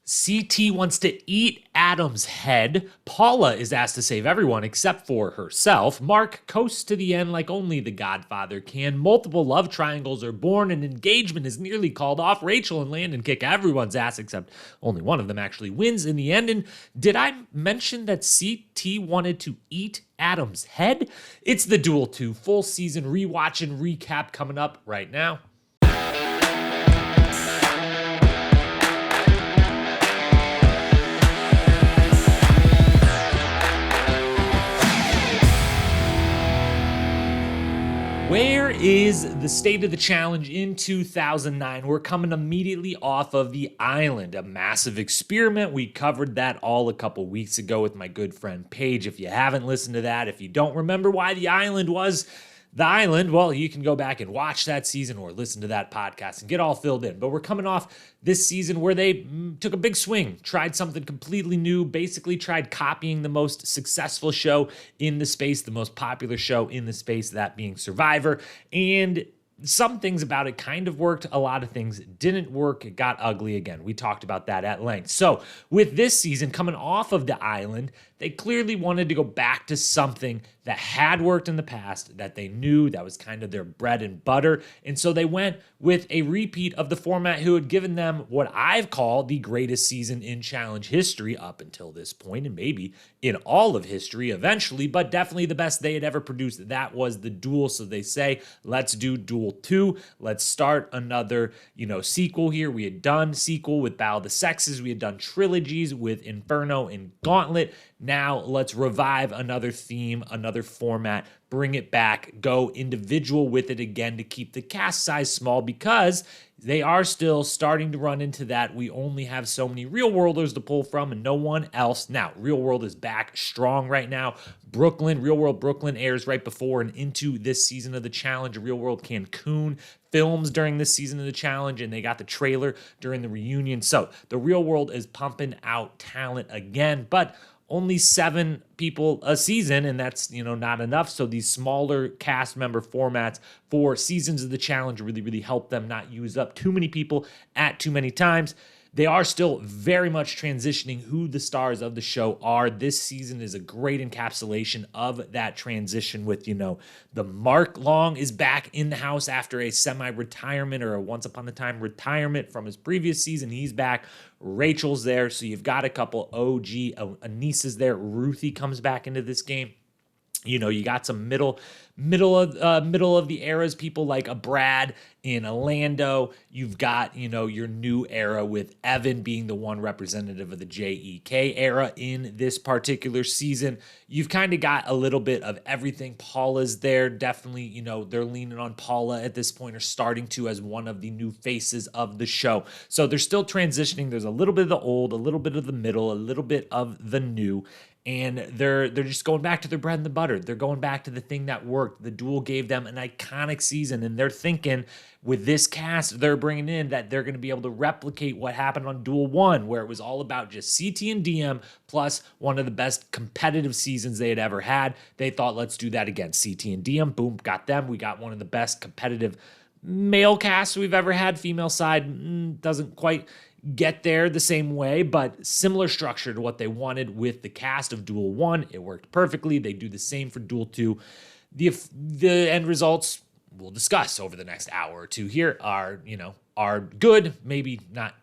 CT wants to eat Adam's head. Paula is asked to save everyone except for herself. Mark coasts to the end like only the Godfather can. Multiple love triangles are born. An engagement is nearly called off. Rachel and Landon kick everyone's ass except only one of them actually wins in the end. And did I mention that CT wanted to eat Adam's head? It's the Duel 2 full season rewatch and recap coming up right now. Where is the state of the challenge in 2009? We're coming immediately off of the island, a massive experiment. We covered that all a couple weeks ago with my good friend Paige. If you haven't listened to that, if you don't remember why the island was the island, well, you can go back and watch that season or listen to that podcast and get all filled in. But we're coming off this season where they took a big swing, tried something completely new, basically tried copying the most successful show in the space, the most popular show in the space, that being Survivor. And some things about it kind of worked. A lot of things didn't work. It got ugly again. We talked about that at length. So with this season coming off of the island, they clearly wanted to go back to something that had worked in the past, that they knew that was kind of their bread and butter. And so they went with a repeat of the format who had given them what I've called the greatest season in challenge history up until this point, and maybe in all of history eventually, but definitely the best they had ever produced. That was the Duel. So they say, let's do Duel 2. Let's start another, sequel here. We had done sequel with Battle of the Sexes. We had done trilogies with Inferno and Gauntlet. Now let's revive another theme, another format, bring it back, go individual with it again to keep the cast size small, because they are still starting to run into that. We only have so many Real Worlders to pull from and no one else. Now, Real World is back strong right now. Real World Brooklyn airs right before and into this season of the challenge. Real World Cancun films during this season of the challenge, and they got the trailer during the reunion. So the Real World is pumping out talent again, but only 7 people a season, and that's, not enough. So these smaller cast member formats for seasons of the challenge really, really help them not use up too many people at too many times. They are still very much transitioning who the stars of the show are. This season is a great encapsulation of that transition with, the Mark Long is back in the house after a semi-retirement or a once upon a time retirement from his previous season. He's back. Rachel's there. So you've got a couple OG, Anissa's there. Ruthie comes back into this game. You got some middle of the eras, people like a Brad in Orlando. You've got, your new era with Evan being the one representative of the JEK era in this particular season. You've kind of got a little bit of everything. Paula's there. Definitely, they're leaning on Paula at this point, or starting to, as one of the new faces of the show. So they're still transitioning. There's a little bit of the old, a little bit of the middle, a little bit of the new. And they're just going back to their bread and butter. They're going back to the thing that worked. The Duel gave them an iconic season, and they're thinking with this cast they're bringing in that they're going to be able to replicate what happened on Duel 1, where it was all about just CT and DM plus one of the best competitive seasons they had ever had. They thought, let's do that again. CT and DM, boom, got them. We got one of the best competitive male casts we've ever had. Female side doesn't quite get there the same way, but similar structure to what they wanted with the cast of Duel 1. It worked perfectly. They do the same for Duel 2. The end results we'll discuss over the next hour or two here are good, maybe not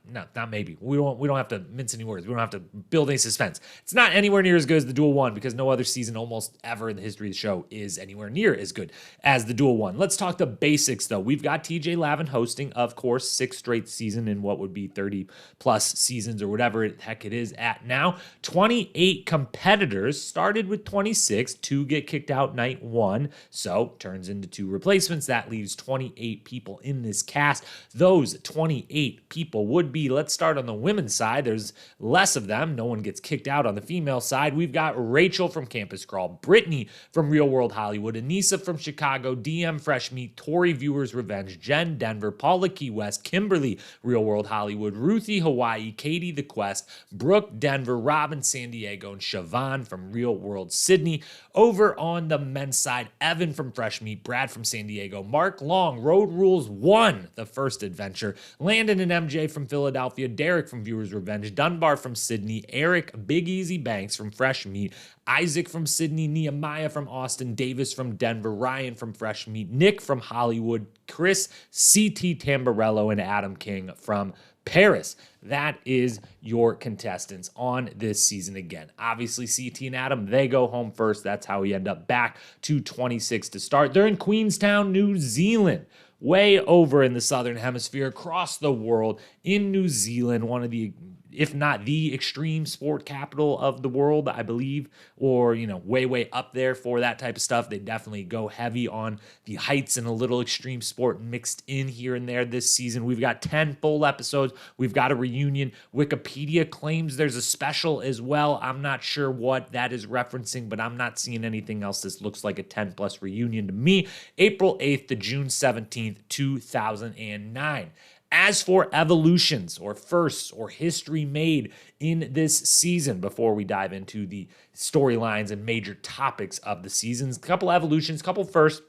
maybe. We don't have to mince any words. We don't have to build any suspense. It's not anywhere near as good as the Duel 1, because no other season almost ever in the history of the show is anywhere near as good as the Duel 1. Let's talk the basics, though. We've got TJ Lavin hosting, of course, 6th straight season in what would be 30 plus seasons or whatever the heck it is at now. 28 competitors, started with 26, 2 get kicked out night 1, so turns into 2 replacements. That leaves 28 people in this cast. Those 28 people would be, let's start on the women's side. There's less of them. No one gets kicked out on the female side. We've got Rachel from Campus Crawl, Brittany from Real World Hollywood, Anissa from Chicago, DM Fresh Meat, Tori Viewers Revenge, Jen Denver, Paula Key West, Kimberly Real World Hollywood, Ruthie Hawaii, Katie The Quest, Brooke Denver, Robin San Diego, and Siobhan from Real World Sydney. Over on the men's side, Evan from Fresh Meat, Brad from San Diego, Mark Long, Road Rules 1, the first adventure Adventure, Landon and MJ from Philadelphia, Derek from Viewers Revenge, Dunbar from Sydney, Eric Big Easy Banks from Fresh Meat, Isaac from Sydney, Nehemiah from Austin, Davis from Denver, Ryan from Fresh Meat, Nick from Hollywood, Chris, CT Tamborello, and Adam King from Paris. That is your contestants on this season again. Obviously, CT and Adam, they go home first. That's how we end up back to 26 to start. They're in Queenstown, New Zealand, way over in the Southern Hemisphere, across the world, in New Zealand, one of the, if not the extreme sport capital of the world, I believe, or, way up there for that type of stuff. They definitely go heavy on the heights and a little extreme sport mixed in here and there this season. We've got 10 full episodes. We've got a reunion. Wikipedia claims there's a special as well. I'm not sure what that is referencing, but I'm not seeing anything else. This looks like a 10 plus reunion to me. April 8th to June 17th, 2009. As for evolutions or firsts or history made in this season, before we dive into the storylines and major topics of the seasons, a couple evolutions, couple firsts.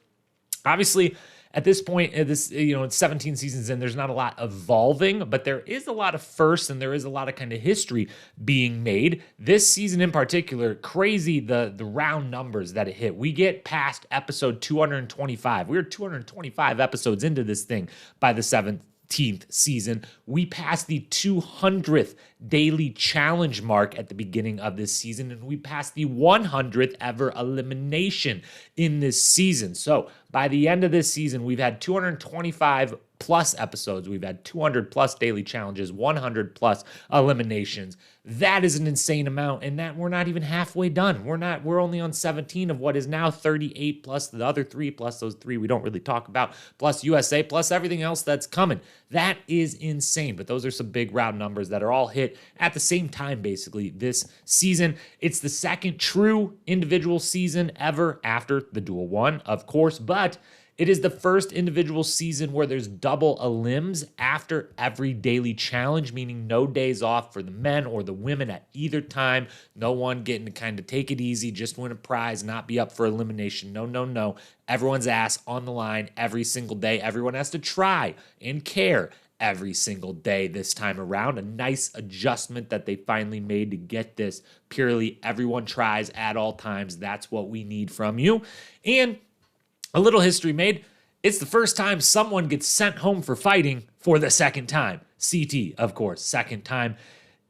Obviously, at this point, it's 17 seasons in, there's not a lot evolving, but there is a lot of firsts and there is a lot of kind of history being made. This season in particular, crazy the round numbers that it hit. We get past episode 225. We were 225 episodes into this thing by the 17th season. We passed the 200th daily challenge mark at the beginning of this season, and we passed the 100th ever elimination in this season. So by the end of this season, we've had 225 plus episodes. We've had 200 plus daily challenges, 100 plus eliminations. That is an insane amount, and that we're not even halfway done. We're only on 17 of what is now 38 plus the other 3 plus those 3 we don't really talk about, plus USA, plus everything else that's coming. That is insane, but those are some big round numbers that are all hit at the same time, basically, this season. It's the second true individual season ever after the Duel 1, of course, but it is the first individual season where there's double elims after every daily challenge, meaning no days off for the men or the women at either time. No one getting to kind of take it easy, just win a prize, not be up for elimination. No. Everyone's ass on the line every single day. Everyone has to try and care every single day this time around. A nice adjustment that they finally made to get this purely everyone tries at all times. That's what we need from you. And a little history made. It's the first time someone gets sent home for fighting for the second time. CT, of course, second time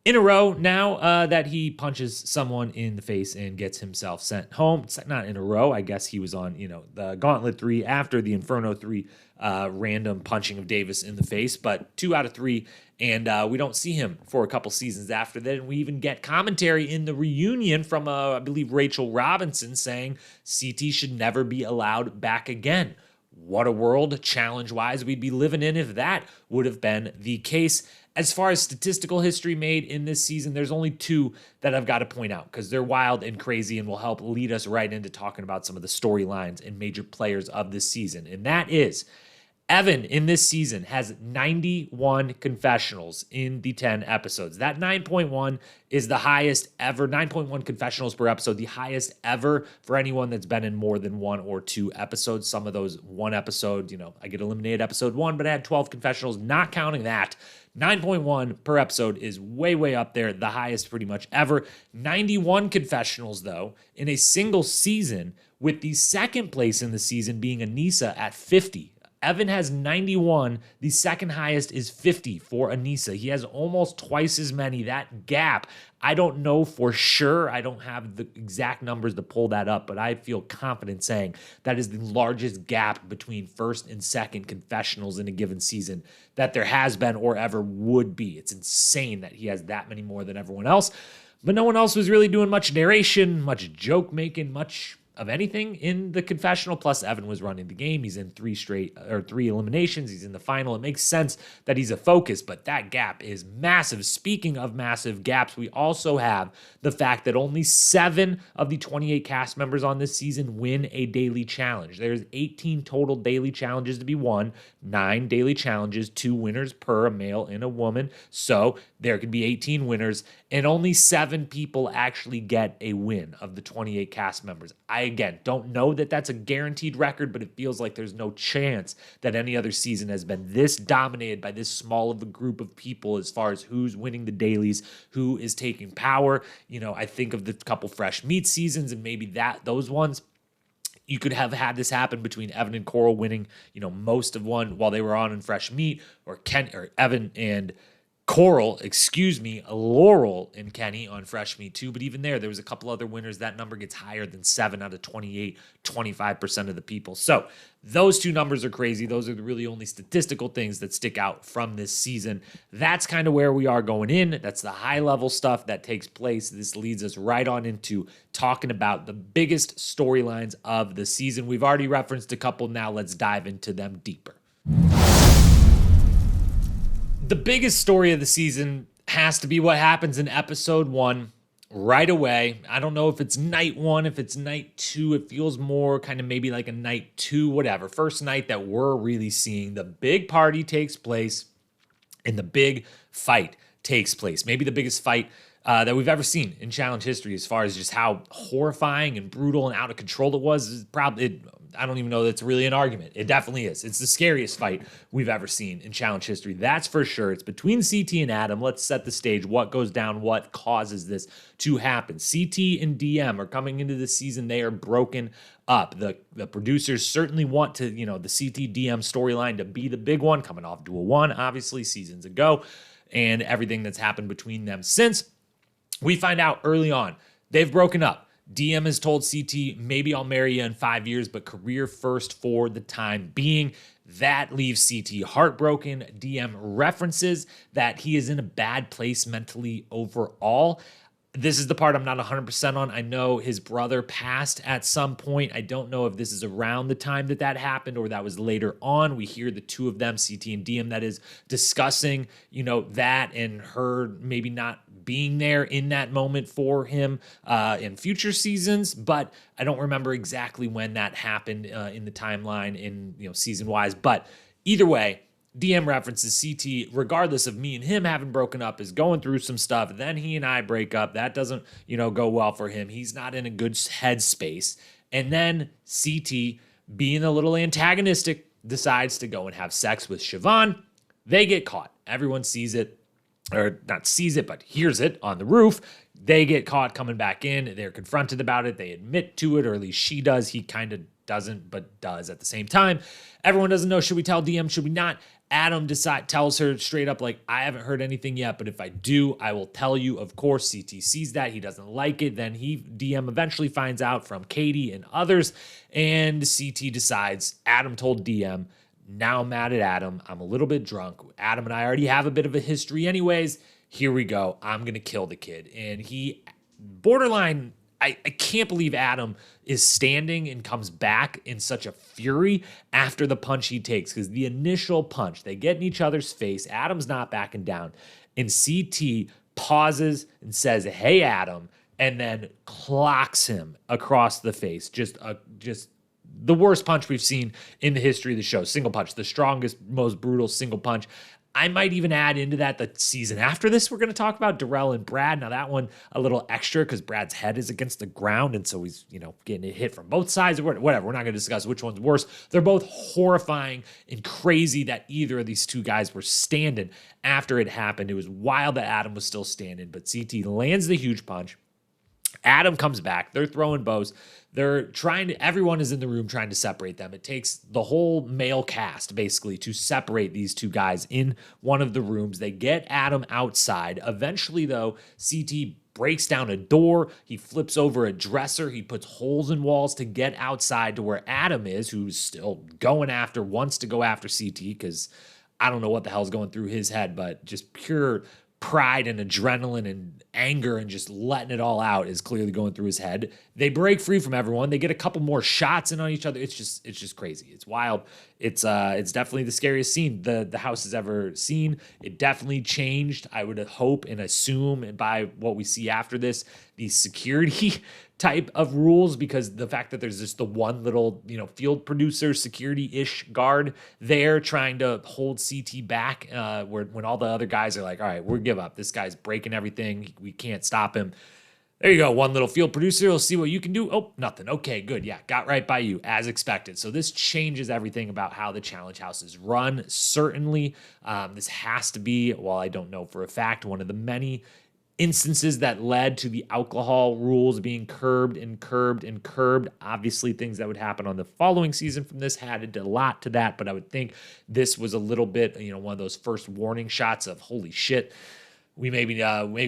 in a row now that he punches someone in the face and gets himself sent home. It's not in a row. I guess he was on, the Gauntlet 3 after the Inferno 3 random punching of Davis in the face, but 2 out of 3. And we don't see him for a couple seasons after that. And we even get commentary in the reunion from, I believe, Rachel Robinson saying CT should never be allowed back again. What a world, challenge-wise, we'd be living in if that would have been the case. As far as statistical history made in this season, there's only 2 that I've got to point out because they're wild and crazy and will help lead us right into talking about some of the storylines and major players of this season. And that is, Evan in this season has 91 confessionals in the 10 episodes. That 9.1 is the highest ever, 9.1 confessionals per episode, the highest ever for anyone that's been in more than 1 or 2 episodes. Some of those 1 episode, I get eliminated episode 1, but I had 12 confessionals, not counting that. 9.1 per episode is way up there, the highest pretty much ever. 91 confessionals, though, in a single season, with the second place in the season being Anissa at 50. Evan has 91. The second highest is 50 for Anissa. He has almost twice as many. That gap, I don't know for sure. I don't have the exact numbers to pull that up, but I feel confident saying that is the largest gap between first and second confessionals in a given season that there has been or ever would be. It's insane that he has that many more than everyone else, but no one else was really doing much narration, much joke making, much of anything in the confessional. Plus Evan was running the game. He's in 3 eliminations. He's in the final. It makes sense that he's a focus, but that gap is massive. Speaking of massive gaps, we also have the fact that only 7 of the 28 cast members on this season win a daily challenge. There's 18 total daily challenges to be won, 9 daily challenges, 2 winners per, a male and a woman. So there could be 18 winners, and only 7 people actually get a win of the 28 cast members. I again, don't know that that's a guaranteed record, but it feels like there's no chance that any other season has been this dominated by this small of a group of people as far as who's winning the dailies, who is taking power. I think of the couple fresh meat seasons and maybe those ones. You could have had this happen between Evan and Coral winning, most of one while they were on in fresh meat, or Evan and Laurel and Kenny on fresh meat too. But even there was a couple other winners. That number gets higher than 7 out of 28, 25% of the people. So those two numbers are crazy. Those are the really only statistical things that stick out from this season. That's kind of where we are going in. That's the high level stuff that takes place. This leads us right on into talking about the biggest storylines of the season. We've already referenced a couple. Now let's dive into them deeper. The biggest story of the season has to be what happens in episode 1 right away. I don't know if it's night 1, if it's night 2. It feels more kind of maybe like a night 2, whatever. First night that we're really seeing the big party takes place and the big fight takes place. Maybe the biggest fight that we've ever seen in challenge history, as far as just how horrifying and brutal and out of control it was. I don't even know that's really an argument. It definitely is. It's the scariest fight we've ever seen in challenge history. That's for sure. It's between CT and Adam. Let's set the stage. What goes down? What causes this to happen? CT and DM are coming into the season. They are broken up. The producers certainly want to, the CT DM storyline to be the big one, coming off Duel 1, obviously, seasons ago, and everything that's happened between them since. We find out early on they've broken up. DM has told CT, maybe I'll marry you in 5 years, but career first for the time being. That leaves CT heartbroken. DM references that he is in a bad place mentally overall. This is the part I'm not 100% on. I know his brother passed at some point. I don't know if this is around the time that happened or that was later on. We hear the two of them, CT and DM, that is discussing, that and her maybe not being there in that moment for him in future seasons. But I don't remember exactly when that happened in the timeline in, season-wise. But either way, DM references CT, regardless of me and him having broken up, is going through some stuff. Then he and I break up. That doesn't, go well for him. He's not in a good headspace. And then CT, being a little antagonistic, decides to go and have sex with Siobhan. They get caught. Everyone sees it, or not sees it, but hears it on the roof. They get caught coming back in. They're confronted about it. They admit to it, or at least she does. He kind of doesn't, but does at the same time. Everyone doesn't know. Should we tell DM? Should we not? Adam tells her straight up, like, I haven't heard anything yet, but if I do, I will tell you. Of course, CT sees that. He doesn't like it. Then DM eventually finds out from Katie and others, and CT decides, Adam told DM, now I'm mad at Adam. I'm a little bit drunk. Adam and I already have a bit of a history anyways. Here we go. I'm going to kill the kid. And he borderline, I can't believe Adam is standing and comes back in such a fury after the punch he takes, because the initial punch, they get in each other's face. Adam's not backing down. And CT pauses and says, hey, Adam, and then clocks him across the face. Just the worst punch we've seen in the history of the show. Single punch, the strongest, most brutal single punch. I might even add into that the season after this we're going to talk about, Duel and Brad. Now that one a little extra because Brad's head is against the ground, and so he's getting hit from both sides or whatever. We're not going to discuss which one's worse. They're both horrifying and crazy that either of these two guys were standing after it happened. It was wild that Adam was still standing, but CT lands the huge punch. Adam comes back. They're throwing bows. Everyone is in the room trying to separate them. It takes the whole male cast, basically, to separate these two guys in one of the rooms. They get Adam outside. Eventually, though, CT breaks down a door. He flips over a dresser. He puts holes in walls to get outside to where Adam is, who's still wants to go after CT, because I don't know what the hell's going through his head, but just pure pride and adrenaline and anger and just letting it all out is clearly going through his head. They break free from everyone. They get a couple more shots in on each other. It's just crazy. It's wild. It's definitely the scariest scene the house has ever seen. It definitely changed, I would hope and assume, and by what we see after this, the security type of rules, because the fact that there's just the one little, field producer security-ish guard there trying to hold CT back, when all the other guys are like, all right, we'll give up. This guy's breaking everything. We can't stop him. There you go. One little field producer. We'll see what you can do. Oh, nothing. Okay, good. Yeah, got right by you as expected. So this changes everything about how the Challenge House is run. Certainly, this has to be, while I don't know for a fact, one of the many instances that led to the alcohol rules being curbed and curbed and curbed. Obviously, things that would happen on the following season from this added a lot to that, but I would think this was a little bit, one of those first warning shots of holy shit. We maybe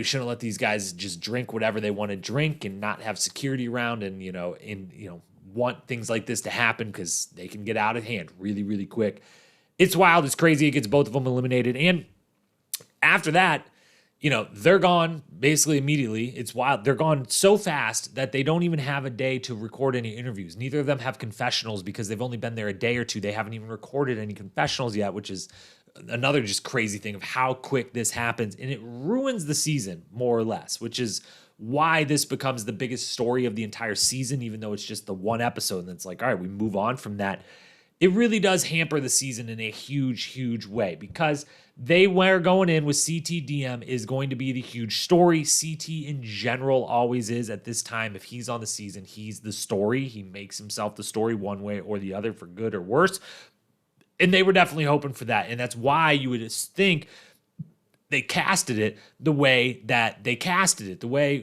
shouldn't let these guys just drink whatever they want to drink and not have security around and want things like this to happen because they can get out of hand really, really quick. It's wild. It's crazy. It gets both of them eliminated. And after that, they're gone basically immediately. It's wild. They're gone so fast that they don't even have a day to record any interviews. Neither of them have confessionals because they've only been there a day or two. They haven't even recorded any confessionals yet, which is another just crazy thing of how quick this happens. And it ruins the season more or less, which is why this becomes the biggest story of the entire season, even though it's just the one episode. And it's like, all right, we move on from that. It really does hamper the season in a huge, huge way because they were going in with CTDM is going to be the huge story. CT in general always is at this time. If he's on the season, he's the story. He makes himself the story one way or the other for good or worse. And they were definitely hoping for that. And that's why you would think they casted it the way that they casted it. The way,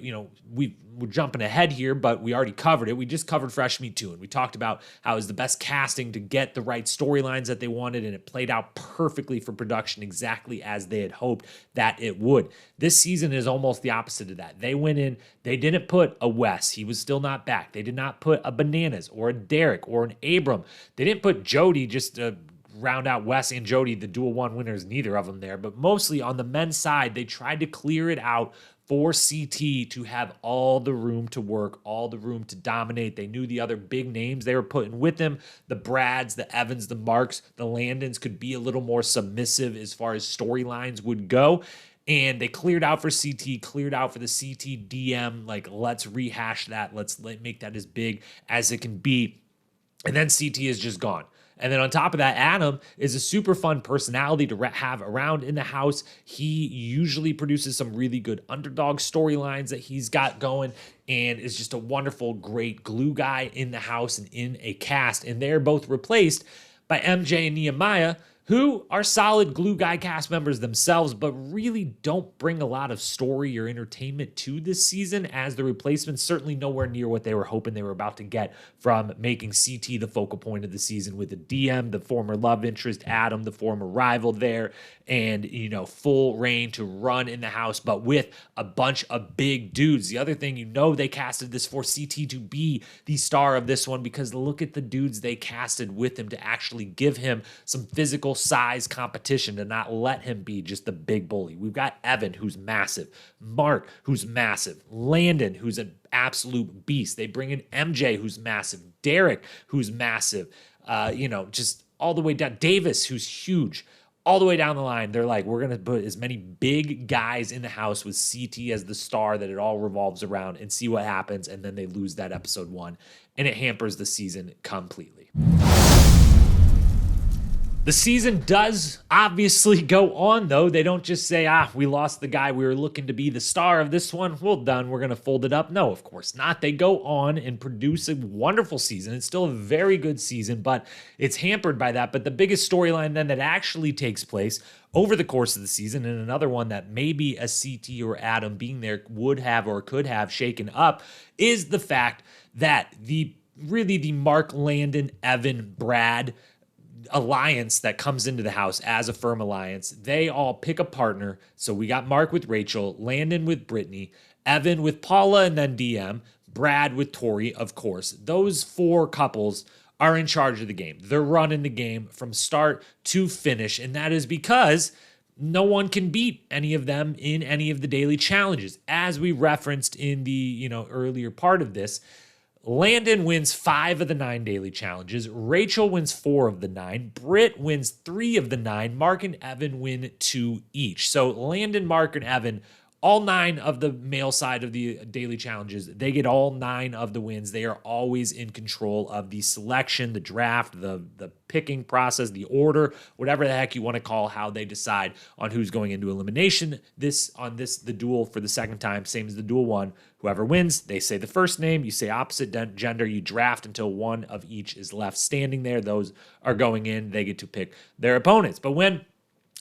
we're jumping ahead here, but we already covered it. We just covered Fresh Meat 2, and we talked about how it was the best casting to get the right storylines that they wanted, and it played out perfectly for production exactly as they had hoped that it would. This season is almost the opposite of that. They went in, they didn't put a Wes. He was still not back. They did not put a Bananas or a Derek or an Abram. They didn't put Jody just to round out Wes and Jody, the Duel 1 winners, neither of them there. But mostly on the men's side, they tried to clear it out for CT to have all the room to work, all the room to dominate. They knew the other big names they were putting with them, the Brads, the Evans, the Marks, the Landons could be a little more submissive as far as storylines would go. And they cleared out for CT, cleared out for the CT DM. Like, let's rehash that. Let's make that as big as it can be. And then CT is just gone. And then on top of that, Adam is a super fun personality to have around in the house. He usually produces some really good underdog storylines that he's got going and is just a wonderful, great glue guy in the house and in a cast. And they're both replaced by MJ and Nehemiah, who are solid glue guy cast members themselves, but really don't bring a lot of story or entertainment to this season as the replacements, certainly nowhere near what they were hoping they were about to get from making CT the focal point of the season with the DM, the former love interest, Adam, the former rival there, and, full reign to run in the house, but with a bunch of big dudes. The other thing, they casted this for CT to be the star of this one because look at the dudes they casted with him to actually give him some physical size competition, to not let him be just the big bully. We've got Evan, who's massive, Mark, who's massive, Landon, who's an absolute beast. They bring in MJ, who's massive, Derek, who's massive, just all the way down, Davis, who's huge. All the way down the line, they're like, we're going to put as many big guys in the house with CT as the star that it all revolves around and see what happens. And then they lose that episode 1, and it hampers the season completely. The season does obviously go on, though. They don't just say, we lost the guy we were looking to be the star of this one. Well done. We're going to fold it up. No, of course not. They go on and produce a wonderful season. It's still a very good season, but it's hampered by that. But the biggest storyline then that actually takes place over the course of the season, and another one that maybe a CT or Adam being there would have or could have shaken up, is the fact that the Mark, Landon, Evan, Brad alliance that comes into the house as a firm alliance, they all pick a partner. So we got Mark with Rachel, Landon with Brittany, Evan with Paula and then DM, Brad with Tori, of course. Those 4 couples are in charge of the game. They're running the game from start to finish, and that is because no one can beat any of them in any of the daily challenges. As we referenced in the earlier part of this, Landon wins 5 of the 9 daily challenges. Rachel wins 4 of the 9. Britt wins 3 of the 9. Mark and Evan win 2 each. So Landon, Mark, and Evan all 9 of the male side of the daily challenges, they get all 9 of the wins. They are always in control of the selection, the draft, the picking process, the order, whatever the heck you want to call how they decide on who's going into elimination. The duel for the second time, same as the duel one. Whoever wins, they say the first name, you say opposite gender, you draft until one of each is left standing there. Those are going in. They get to pick their opponents. But when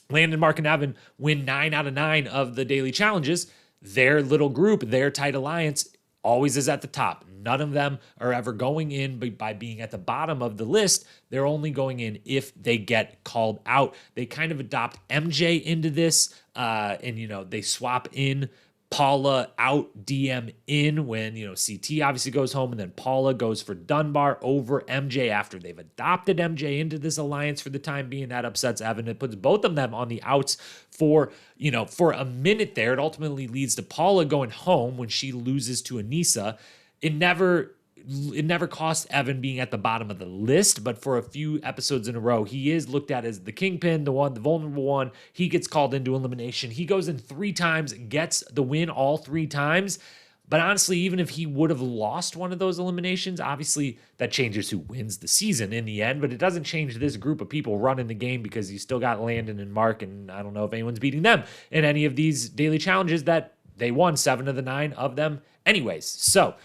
Landon, Mark, and Evan win 9 out of 9 of the daily challenges, their little group, their tight alliance, always is at the top. None of them are ever going in by being at the bottom of the list. They're only going in if they get called out. They kind of adopt MJ into this, and they swap in Paula out, DM in when, CT obviously goes home, and then Paula goes for Dunbar over MJ after they've adopted MJ into this alliance for the time being. That upsets Evan. It puts both of them on the outs for a minute there. It ultimately leads to Paula going home when she loses to Anissa. It never cost Evan being at the bottom of the list, but for a few episodes in a row, he is looked at as the kingpin, the vulnerable one. He gets called into elimination. He goes in 3 times, gets the win all 3 times. But honestly, even if he would have lost one of those eliminations, obviously that changes who wins the season in the end, but it doesn't change this group of people running the game because you still got Landon and Mark, and I don't know if anyone's beating them in any of these daily challenges that they won 7 of the 9 of them anyways. So,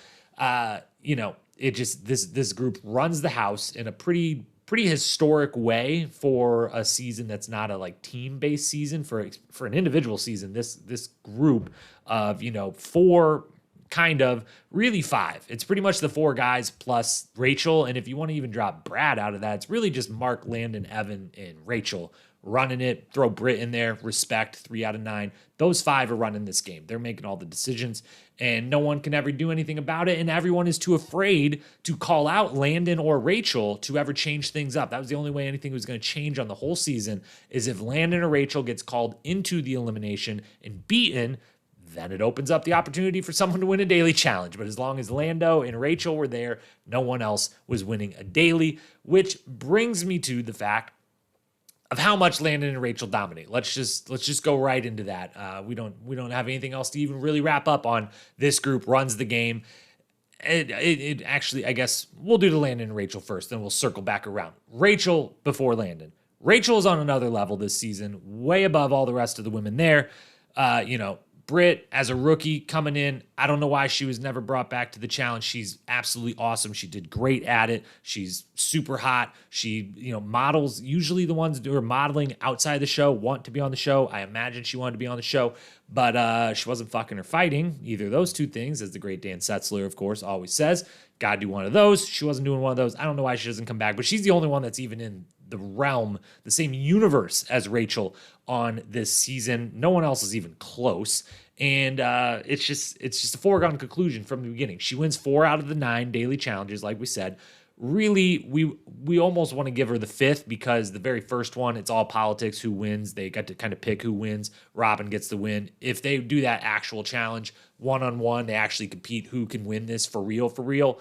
it just this group runs the house in a pretty historic way for a season that's not a team-based season. For an individual season, this group of 4, kind of really 5. It's pretty much the 4 guys plus Rachel, and if you want to even drop Brad out of that, it's really just Mark, Landon, Evan, and Rachel running it. Throw Britt in there, respect, 3 out of 9. Those 5 are running this game. They're making all the decisions, and no one can ever do anything about it, and everyone is too afraid to call out Landon or Rachel to ever change things up. That was the only way anything was going to change on the whole season, is if Landon or Rachel gets called into the elimination and beaten. Then it opens up the opportunity for someone to win a daily challenge. But as long as Lando and Rachel were there, no one else was winning a daily, which brings me to the fact of how much Landon and Rachel dominate. Let's just go right into that. We don't have anything else to even really wrap up on. This group runs the game. It actually, I guess we'll do the Landon and Rachel first, then we'll circle back around. Rachel before Landon. Rachel is on another level this season, way above all the rest of the women there. Britt, as a rookie coming in, I don't know why she was never brought back to the challenge. She's absolutely awesome. She did great at it. She's super hot. She, models, usually the ones who are modeling outside the show want to be on the show. I imagine she wanted to be on the show, but she wasn't fucking or fighting, either of those 2 things, as the great Dan Setzler, of course, always says. Gotta do one of those. She wasn't doing one of those. I don't know why she doesn't come back, but she's the only one that's even in the realm, the same universe as Rachel on this season. No one else is even close. And it's just a foregone conclusion from the beginning. She wins 4 out of the 9 daily challenges, like we said. Really, we almost want to give her the 5th because the very first one, it's all politics, who wins. They got to kind of pick who wins. Robin gets the win. If they do that actual challenge, one-on-one, they actually compete who can win this for real.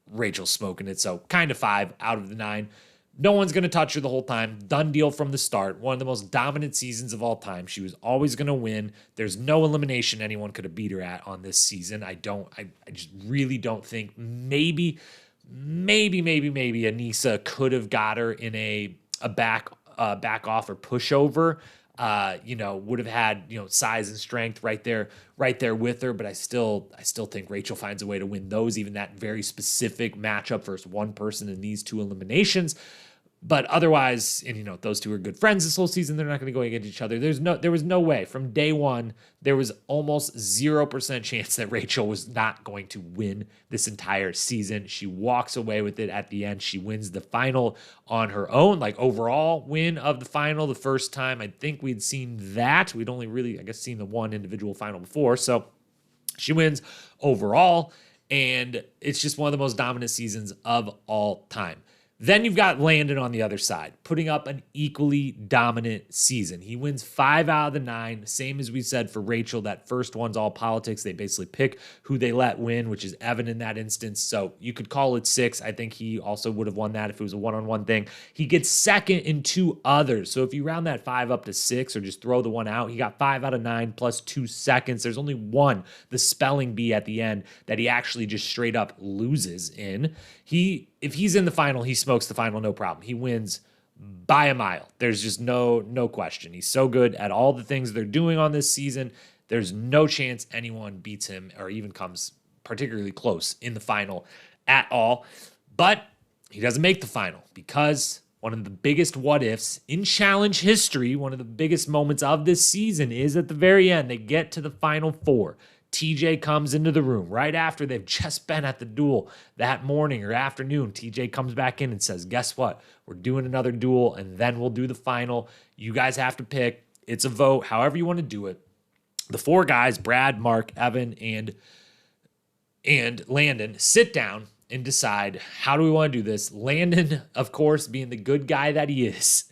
Rachel's smoking it. So kind of 5 out of the 9. No one's going to touch her the whole time. Done deal from the start. One of the most dominant seasons of all time. She was always going to win. There's no elimination anyone could have beat her at on this season. I just really don't think. Maybe Anissa could have got her in a back off or pushover. Would have had, size and strength right there with her. But I still think Rachel finds a way to win those, even that very specific matchup versus one person in these 2 eliminations. But otherwise, and those 2 are good friends this whole season. They're not going to go against each other. There was no way from day one. There was almost 0% chance that Rachel was not going to win this entire season. She walks away with it at the end. She wins the final on her own, overall win of the final. The first time I think we'd seen that. We'd only really, seen the one individual final before. So she wins overall, and it's just one of the most dominant seasons of all time. Then you've got Landon on the other side, putting up an equally dominant season. He wins 5 out of the 9, same as we said for Rachel. That first one's all politics. They basically pick who they let win, which is Evan in that instance. So you could call it 6. I think he also would have won that if it was a one-on-one thing. He gets second in 2 others. So if you round that 5 up to 6 or just throw the one out, he got 5 out of 9 plus 2 seconds. There's only one, the spelling bee at the end, that he actually just straight up loses in. If he's in the final, he smokes the final, no problem. He wins by a mile. There's just no question. He's so good at all the things they're doing on this season. There's no chance anyone beats him or even comes particularly close in the final at all. But he doesn't make the final because one of the biggest what ifs in challenge history, one of the biggest moments of this season is at the very end. They get to the final 4. TJ comes into the room right after they've just been at the duel that morning or afternoon. TJ comes back in and says, guess what? We're doing another duel and then we'll do the final. You guys have to pick. It's a vote, however you want to do it. The 4 guys, Brad, Mark, Evan, and Landon, sit down and decide, how do we want to do this? Landon, of course, being the good guy that he is,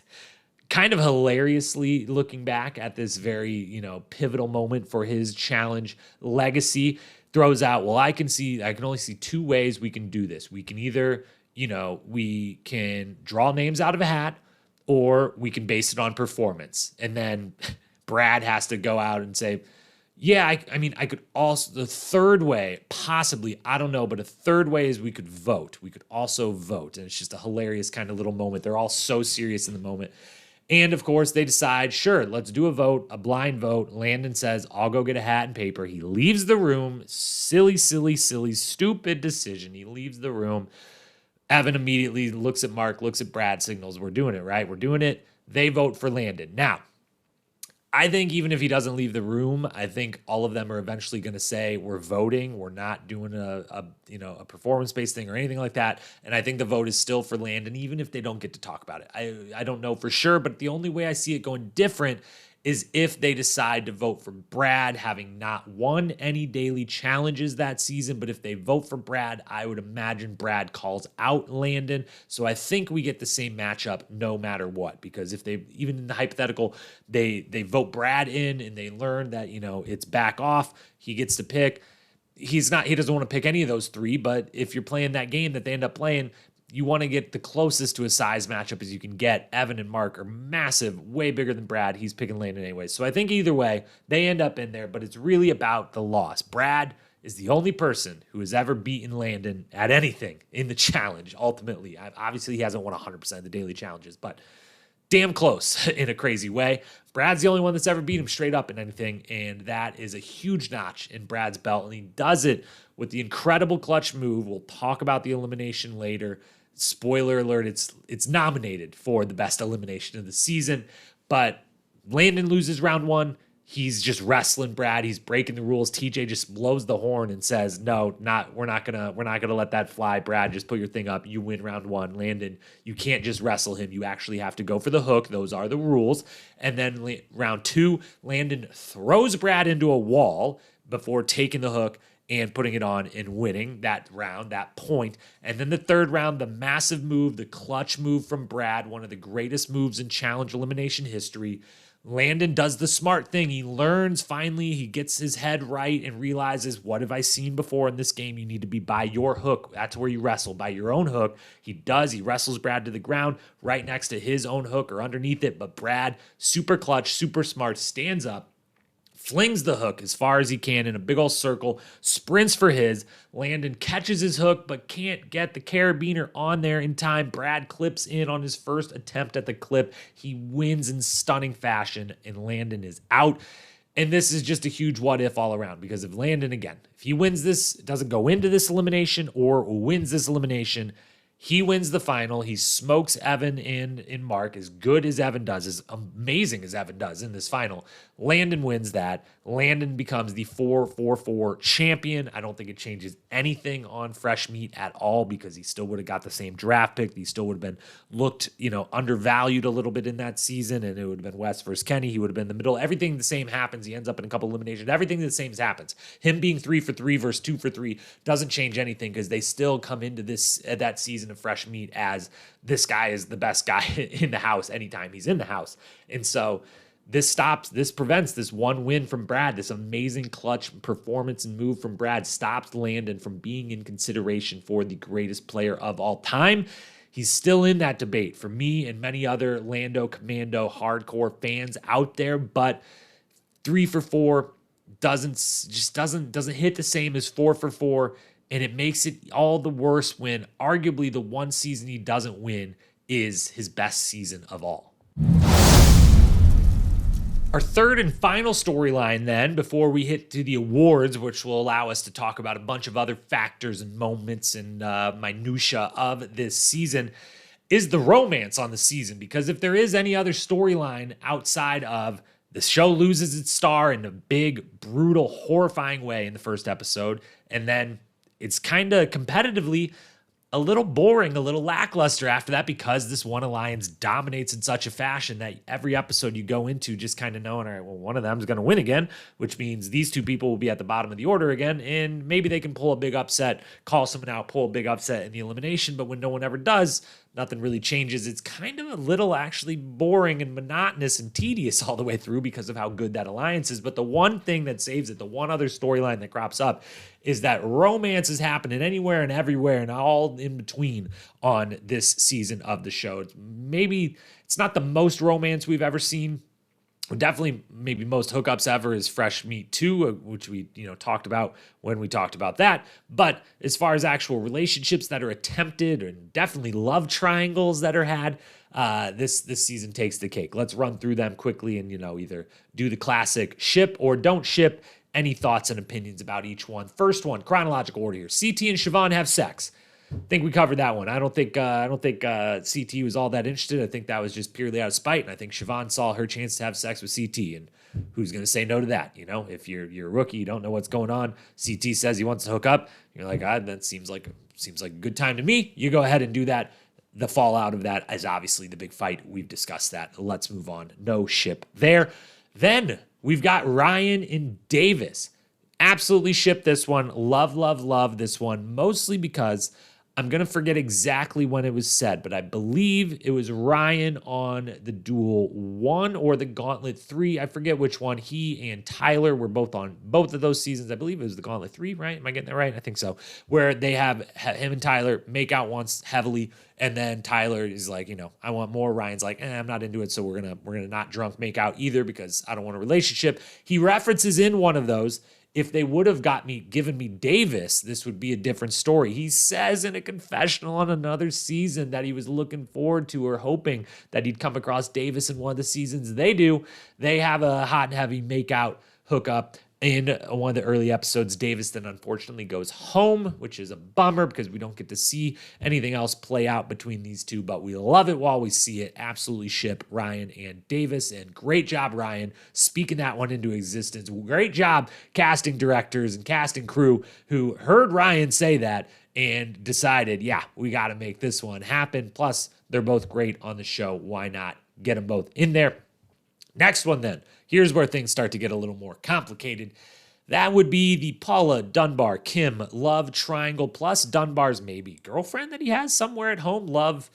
kind of hilariously looking back at this very, pivotal moment for his challenge legacy, throws out, well, I can only see 2 ways we can do this. We can either, we can draw names out of a hat, or we can base it on performance. And then Brad has to go out and say, yeah, I could also, the third way, possibly, I don't know, but a third way is we could vote. We could also vote. And it's just a hilarious kind of little moment. They're all so serious in the moment. And of course, they decide, sure, let's do a vote, a blind vote. Landon says, I'll go get a hat and paper. He leaves the room. Silly, stupid decision. He leaves the room. Evan immediately looks at Mark, looks at Brad, signals, we're doing it, right? We're doing it. They vote for Landon. Now, I think even if he doesn't leave the room, I think all of them are eventually going to say, we're voting. We're not doing a performance-based thing or anything like that. And I think the vote is still for Landon, even if they don't get to talk about it. I don't know for sure, but the only way I see it going different is if they decide to vote for Brad, having not won any daily challenges that season. But if they vote for Brad, I would imagine Brad calls out Landon. So I think we get the same matchup no matter what, because if they, even in the hypothetical, they vote Brad in and they learn that, it's back off, he gets to pick. He doesn't want to pick any of those 3, but if you're playing that game that they end up playing, you want to get the closest to a size matchup as you can get. Evan and Mark are massive, way bigger than Brad. He's picking Landon anyway. So I think either way, they end up in there, but it's really about the loss. Brad is the only person who has ever beaten Landon at anything in the challenge, ultimately. Obviously, he hasn't won 100% of the daily challenges, but damn close in a crazy way. Brad's the only one that's ever beat him straight up in anything, and that is a huge notch in Brad's belt, and he does it with the incredible clutch move. We'll talk about the elimination later. Spoiler alert, it's nominated for the best elimination of the season, but Landon loses round 1. He's just wrestling Brad. He's breaking the rules. TJ just blows the horn and says, "No, we're not gonna let that fly. Brad, just put your thing up. You win round 1. Landon, you can't just wrestle him. You actually have to go for the hook. Those are the rules." And then round 2, Landon throws Brad into a wall before taking the hook and putting it on and winning that round, that point. And then the third round, the massive move, the clutch move from Brad, one of the greatest moves in challenge elimination history. Landon does the smart thing. He learns finally, he gets his head right and realizes, what have I seen before in this game? You need to be by your hook. That's where you wrestle, by your own hook. He does. He wrestles Brad to the ground right next to his own hook or underneath it. But Brad, super clutch, super smart, stands up, flings the hook as far as he can in a big old circle, sprints for his. Landon catches his hook, but can't get the carabiner on there in time. Brad clips in on his first attempt at the clip. He wins in stunning fashion, and Landon is out. And this is just a huge what if all around, because if Landon, again, if he wins this, doesn't go into this elimination or wins this elimination, he wins the final. He smokes Evan and Mark, as good as Evan does, as amazing as Evan does in this final. Landon wins that. Landon becomes the 4-4-4 champion. I don't think it changes anything on Fresh Meat at all, because he still would have got the same draft pick. He still would have been looked, undervalued a little bit in that season, and it would have been West versus Kenny. He would have been in the middle. Everything the same happens. He ends up in a couple eliminations. Everything the same happens. Him being 3 for 3 versus 2 for 3 doesn't change anything, because they still come into that season the fresh meat as this guy is the best guy in the house anytime he's in the house. And so this prevents this one win from Brad, this amazing clutch performance and move from Brad stops Landon from being in consideration for the greatest player of all time. He's still in that debate for me and many other Lando Commando hardcore fans out there, but 3 for 4 doesn't hit the same as 4 for 4, and it makes it all the worse when arguably the one season he doesn't win is his best season of all. Our third and final storyline then, before we hit to the awards, which will allow us to talk about a bunch of other factors and moments and minutia of this season, is the romance on the season. Because if there is any other storyline outside of the show loses its star in a big, brutal, horrifying way in the first episode, and then it's kind of competitively a little boring, a little lackluster after that because this one alliance dominates in such a fashion that every episode you go into just kind of knowing, all right, well, one of them is going to win again, which means these two people will be at the bottom of the order again, and maybe they can pull a big upset, call someone out, pull a big upset in the elimination, but when no one ever does, nothing really changes. It's kind of a little actually boring and monotonous and tedious all the way through because of how good that alliance is. But the one thing that saves it, the one other storyline that crops up, is that romance is happening anywhere and everywhere and all in between on this season of the show. Maybe it's not the most romance we've ever seen. Definitely maybe most hookups ever is Fresh Meat 2, which we talked about when we talked about that. But as far as actual relationships that are attempted and definitely love triangles that are had, this season takes the cake. Let's run through them quickly and either do the classic ship or don't ship. Any thoughts and opinions about each one? First one, chronological order here. CT and Siobhan have sex. I think we covered that one. I don't think CT was all that interested. I think that was just purely out of spite. And I think Siobhan saw her chance to have sex with CT. And who's going to say no to that? If you're a rookie, you don't know what's going on. CT says he wants to hook up. You're like, that seems like a good time to me. You go ahead and do that. The fallout of that is obviously the big fight. We've discussed that. Let's move on. No ship there. Then we've got Ryan and Davis. Absolutely ship this one. Love this one. Mostly because I'm going to forget exactly when it was said, but I believe it was Ryan on the Duel 1 or the Gauntlet 3. I forget which one. He and Tyler were both on both of those seasons. I believe it was the Gauntlet 3, right? Am I getting that right? I think so. Where they have him and Tyler make out once heavily, and then Tyler is like, I want more. Ryan's like, I'm not into it, so we're gonna not drunk make out either because I don't want a relationship. He references in one of those, if they would have given me Davis, this would be a different story. He says in a confessional on another season that he was looking forward to or hoping that he'd come across Davis in one of the seasons. They have a hot and heavy make-out hookup in one of the early episodes. Davis then unfortunately goes home, which is a bummer because we don't get to see anything else play out between these two, but we love it while we see it. Absolutely ship Ryan and Davis, and great job, Ryan, speaking that one into existence. Great job, casting directors and casting crew who heard Ryan say that and decided, yeah, we got to make this one happen. Plus, they're both great on the show. Why not get them both in there? Next one then. Here's where things start to get a little more complicated. That would be the Paula, Dunbar, Kim love triangle plus Dunbar's maybe girlfriend that he has somewhere at home. Love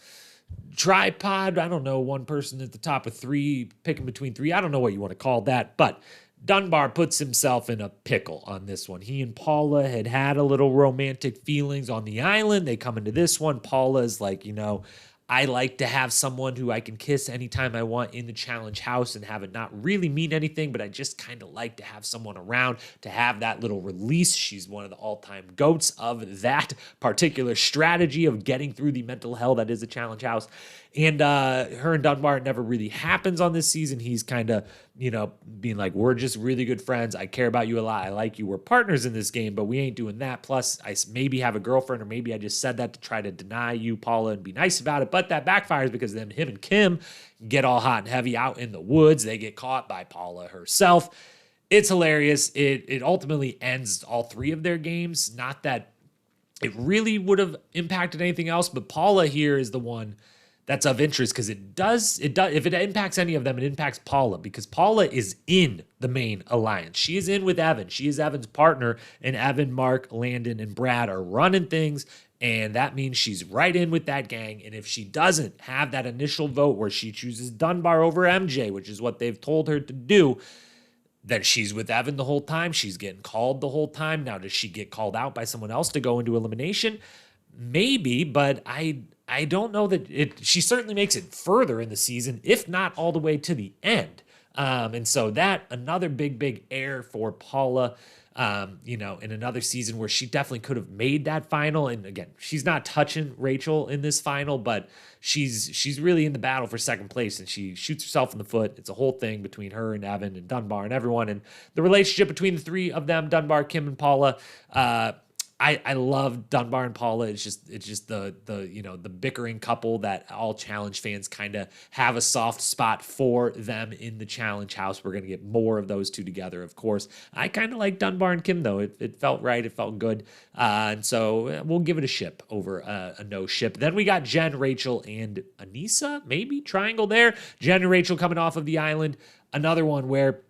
tripod. I don't know. One person at the top of 3, picking between 3. I don't know what you want to call that, but Dunbar puts himself in a pickle on this one. He and Paula had a little romantic feelings on the island. They come into this one. Paula is like, I like to have someone who I can kiss anytime I want in the challenge house and have it not really mean anything, but I just kind of like to have someone around to have that little release. She's one of the all-time goats of that particular strategy of getting through the mental hell that is a challenge house. And her and Dunbar, it never really happens on this season. He's kind of, being like, we're just really good friends. I care about you a lot. I like you. We're partners in this game, but we ain't doing that. Plus, I maybe have a girlfriend, or maybe I just said that to try to deny you, Paula, and be nice about it. But that backfires because then him and Kim get all hot and heavy out in the woods. They get caught by Paula herself. It's hilarious. It ultimately ends all 3 of their games. Not that it really would have impacted anything else, but Paula here is the one that's of interest because it does if it impacts any of them, it impacts Paula because Paula is in the main alliance. She is in with Evan. She is Evan's partner, and Evan, Mark, Landon, and Brad are running things. And that means she's right in with that gang. And if she doesn't have that initial vote where she chooses Dunbar over MJ, which is what they've told her to do, then she's with Evan the whole time. She's getting called the whole time. Now, does she get called out by someone else to go into elimination? Maybe, but I don't know that she certainly makes it further in the season, if not all the way to the end. And so that another big error for Paula. In another season where she definitely could have made that final. And again, she's not touching Rachel in this final, but she's really in the battle for second place, and she shoots herself in the foot. It's a whole thing between her and Evan and Dunbar and everyone. And the relationship between the three of them, Dunbar, Kim, and Paula, I love Dunbar and Paula. It's just the bickering couple that all challenge fans kind of have a soft spot for them in the challenge house. We're going to get more of those two together, of course. I kind of like Dunbar and Kim, though. It felt right. It felt good. And so we'll give it a ship over a no ship. Then we got Jen, Rachel, and Anissa, maybe triangle there. Jen and Rachel coming off of the island. Another one where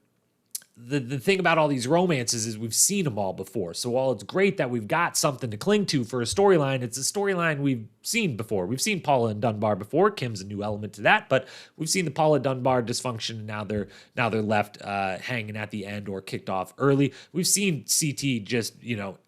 the thing about all these romances is we've seen them all before. So while it's great that we've got something to cling to for a storyline, it's a storyline we've seen before. We've seen Paula and Dunbar before. Kim's a new element to that, but we've seen the Paula Dunbar dysfunction, and now they're left hanging at the end or kicked off early. We've seen CT just,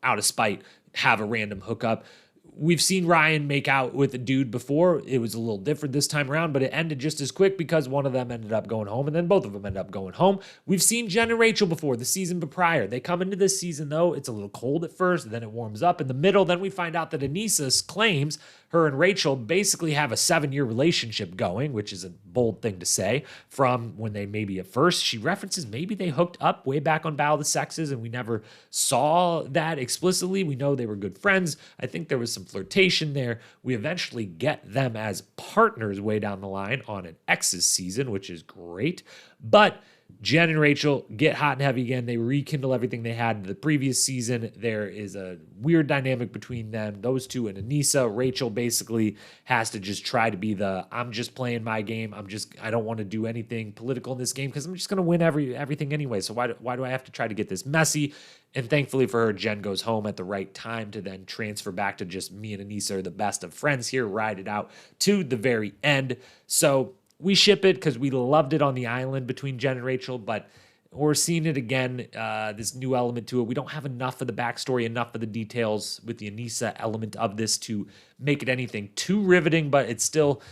out of spite, have a random hookup. We've seen Ryan make out with a dude before. It was a little different this time around, but it ended just as quick because one of them ended up going home, and then both of them ended up going home. We've seen Jen and Rachel before, the season prior. They come into this season, though. It's a little cold at first, then it warms up in the middle. Then we find out that Anissa claims her and Rachel basically have a 7-year relationship going, which is a bold thing to say, from when they maybe at first. She references maybe they hooked up way back on Battle of the Sexes, and we never saw that explicitly. We know they were good friends. I think there was some flirtation there. We eventually get them as partners way down the line on an X's season, which is great. But Jen and Rachel get hot and heavy again. They rekindle everything they had the previous season. There is a weird dynamic between them, those two, and Anissa. Rachel basically has to just try to be I'm just playing my game. I don't want to do anything political in this game because I'm just going to win everything anyway. So why do I have to try to get this messy? And thankfully for her, Jen goes home at the right time to then transfer back to just me and Anissa are the best of friends here, ride it out to the very end. So we ship it because we loved it on the island between Jen and Rachel, but we're seeing it again, this new element to it. We don't have enough of the backstory, enough of the details with the Anissa element of this to make it anything too riveting, but it's still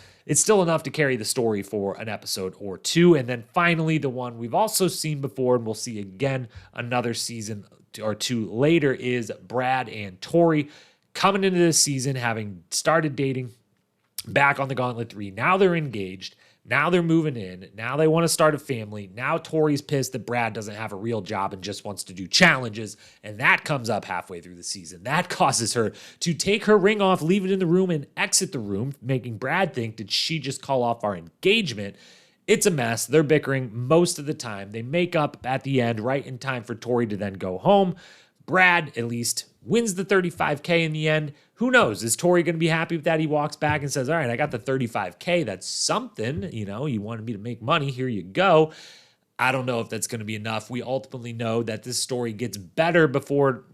enough to carry the story for an episode or two. And then finally, the one we've also seen before and we'll see again another season or two later is Brad and Tori coming into this season, having started dating back on the Gauntlet 3. Now they're engaged. Now they're moving in. Now they want to start a family. Now Tori's pissed that Brad doesn't have a real job and just wants to do challenges. And that comes up halfway through the season. That causes her to take her ring off, leave it in the room, and exit the room, making Brad think, did she just call off our engagement? It's a mess. They're bickering most of the time. They make up at the end, right in time for Tori to then go home. Brad, at least, wins the $35K in the end. Who knows? Is Tori going to be happy with that? He walks back and says, all right, I got the $35K. That's something. You wanted me to make money. Here you go. I don't know if that's going to be enough. We ultimately know that this story gets better before,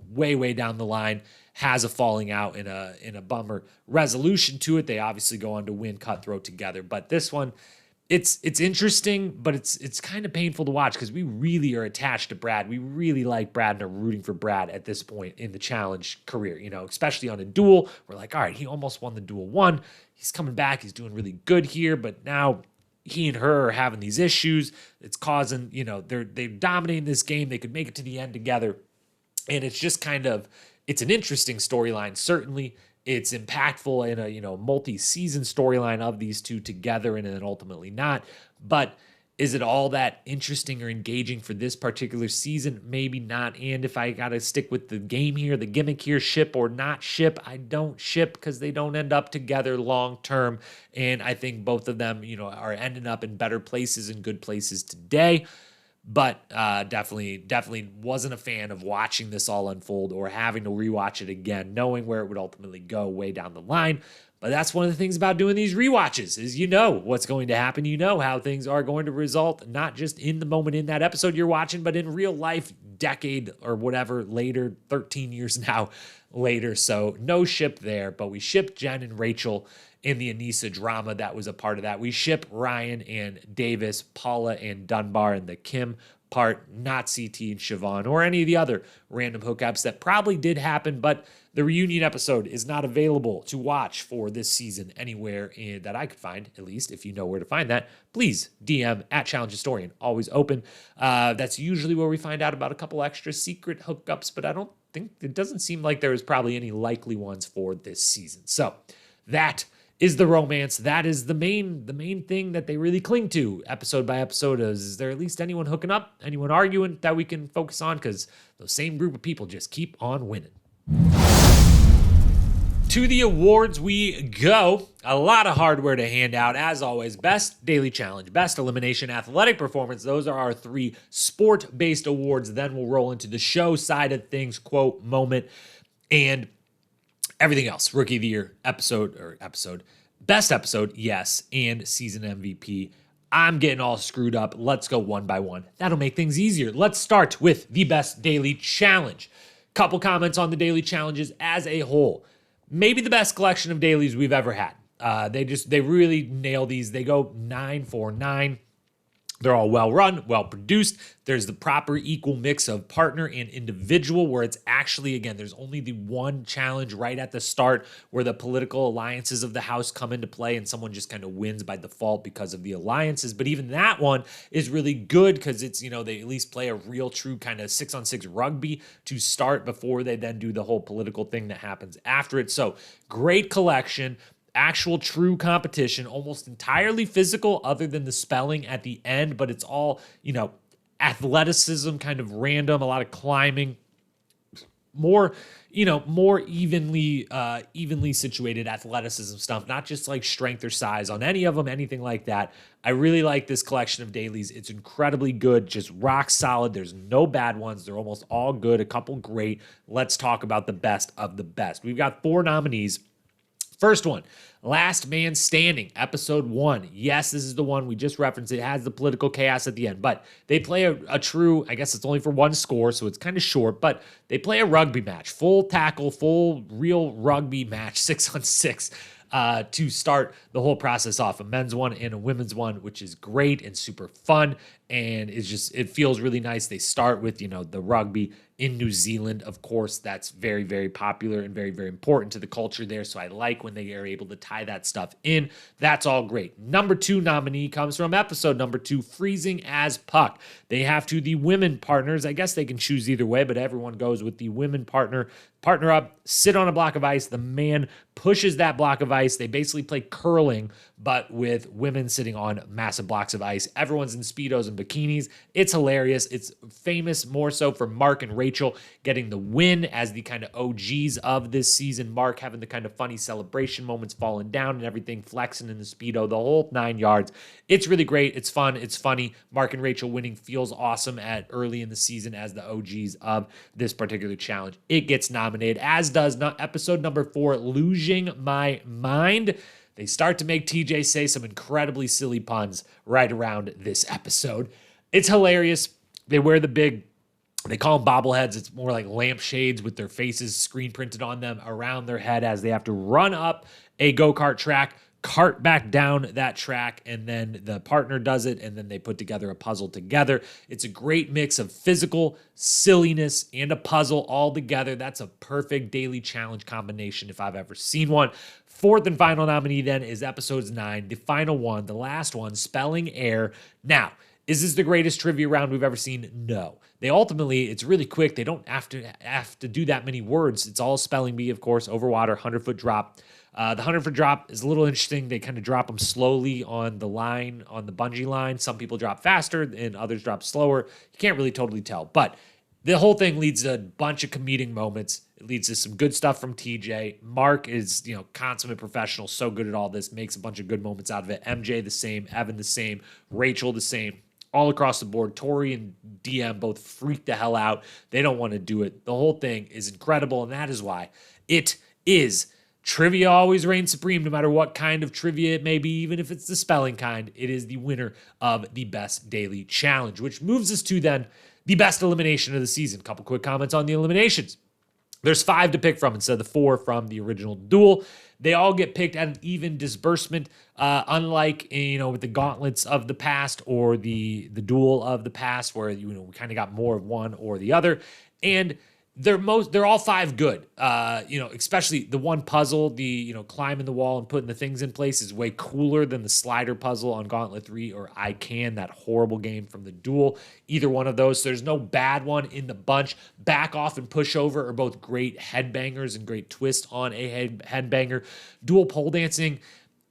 way down the line has a falling out in a bummer resolution to it. They obviously go on to win Cutthroat together. But this one, it's interesting, but it's kind of painful to watch because we really are attached to Brad. We really like Brad and are rooting for Brad at this point in the challenge career, especially on a duel. We're like, all right, he almost won the duel 1. He's coming back. He's doing really good here, but now he and her are having these issues. It's causing, they're dominating this game. They could make it to the end together. And it's just it's an interesting storyline, certainly. It's impactful in a multi-season storyline of these two together, and then ultimately not. But is it all that interesting or engaging for this particular season? Maybe not. And if I got to stick with the game here, the gimmick here, ship or not ship, I don't ship because they don't end up together long term. And I think both of them, are ending up in better places and good places today. But definitely wasn't a fan of watching this all unfold or having to rewatch it again, knowing where it would ultimately go way down the line. But that's one of the things about doing these rewatches is you know what's going to happen. You know how things are going to result, not just in the moment in that episode you're watching, but in real life, decade or whatever later, 13 years now later. So no ship there, but we ship Jen and Rachel in the Anissa drama that was a part of that. We ship Ryan and Davis, Paula and Dunbar, and the Kim part, not CT and Siobhan or any of the other random hookups that probably did happen, but the reunion episode is not available to watch for this season anywhere that I could find, at least. If you know where to find that, please DM at Challenge Historian, always open. That's usually where we find out about a couple extra secret hookups, but I don't think, it doesn't seem like there is probably any likely ones for this season. So that is the romance. That is the main thing that they really cling to episode by episode. Is there at least anyone hooking up, anyone arguing that we can focus on? Because those same group of people just keep on winning. To the awards we go. A lot of hardware to hand out. As always, best daily challenge, best elimination, athletic performance. Those are our 3 sport-based awards. Then we'll roll into the show side of things, quote, moment, and everything else. Rookie of the year, episode, best episode, yes, and season MVP. I'm getting all screwed up. Let's go one by one. That'll make things easier. Let's start with the best daily challenge. Couple comments on the daily challenges as a whole. Maybe the best collection of dailies we've ever had. They really nail these. They go 9 for 9. They're all well run, well produced. There's the proper equal mix of partner and individual where it's actually, again, there's only the one challenge right at the start where the political alliances of the house come into play and someone just kind of wins by default because of the alliances. But even that one is really good because it's, you know, they at least play a real true kind of 6-on-6 rugby to start before they then do the whole political thing that happens after it. So great collection. Actual true competition, almost entirely physical other than the spelling at the end, but it's all, you know, athleticism, kind of random, a lot of climbing, more evenly situated athleticism stuff, not just like strength or size on any of them, anything like that. I really like this collection of dailies. It's incredibly good, just rock solid. There's no bad ones. They're almost all good, a couple great. Let's talk about the best of the best. We've got 4 nominees. First one, Last Man Standing, episode 1. Yes, this is the one we just referenced. It has the political chaos at the end, but they play a true, I guess it's only for 1 score, so it's kind of short, but they play a rugby match, full tackle, full real rugby match, 6-on-6. To start the whole process off, a men's one and a women's one, which is great and super fun. And it feels really nice. They start with, the rugby in New Zealand. Of course, that's very, very popular and very, very important to the culture there. So I like when they are able to tie that stuff in. That's all great. Number 2 nominee comes from episode number 2, Freezing as Puck. They have the women partners. I guess they can choose either way, but everyone goes with the women partner up, sit on a block of ice. The man pushes that block of ice. They basically play curling, but with women sitting on massive blocks of ice. Everyone's in Speedos and bikinis. It's hilarious. It's famous more so for Mark and Rachel getting the win as the kind of OGs of this season. Mark having the kind of funny celebration moments, falling down and everything, flexing in the Speedo, the whole 9 yards. It's really great. It's fun. It's funny. Mark and Rachel winning feels awesome at early in the season as the OGs of this particular challenge. It gets nominated, as does episode number 4, Losing My Mind. They start to make TJ say some incredibly silly puns right around this episode. It's hilarious. They wear they call them bobbleheads. It's more like lampshades with their faces screen printed on them around their head as they have to run up a go-kart track, cart back down that track, and then the partner does it, and then they put together a puzzle together. It's a great mix of physical silliness and a puzzle all together. That's a perfect daily challenge combination if I've ever seen one. 4th and final nominee then is episode 9, the final one, the last one, Spelling Air. Now, is this the greatest trivia round we've ever seen? No. It's really quick. They don't have to do that many words. It's all spelling bee, of course, over water, 100-foot drop. The 100-foot drop is a little interesting. They kind of drop them slowly on the line, on the bungee line. Some people drop faster and others drop slower. You can't really totally tell. But the whole thing leads to a bunch of comedic moments. It leads to some good stuff from TJ. Mark is, consummate professional, so good at all this, makes a bunch of good moments out of it. MJ the same, Evan the same, Rachel the same. All across the board. Tori and DM both freak the hell out. They don't want to do it. The whole thing is incredible, and that is why it is Trivia always reigns supreme, no matter what kind of trivia it may be, even if it's the spelling kind. It is the winner of the best daily challenge, which moves us to then the best elimination of the season. Couple quick comments on the eliminations. There's 5 to pick from instead of the 4 from the original Duel. They all get picked at an even disbursement, unlike with the gauntlets of the past or the Duel of the past, where we kind of got more of one or the other. And they're all 5 good. Especially the one puzzle, the climbing the wall and putting the things in place is way cooler than the slider puzzle on Gauntlet 3 or I Can, that horrible game from the Duel. Either one of those. So there's no bad one in the bunch. Back Off and Pushover are both great headbangers and great twist on a headbanger. Duel pole dancing,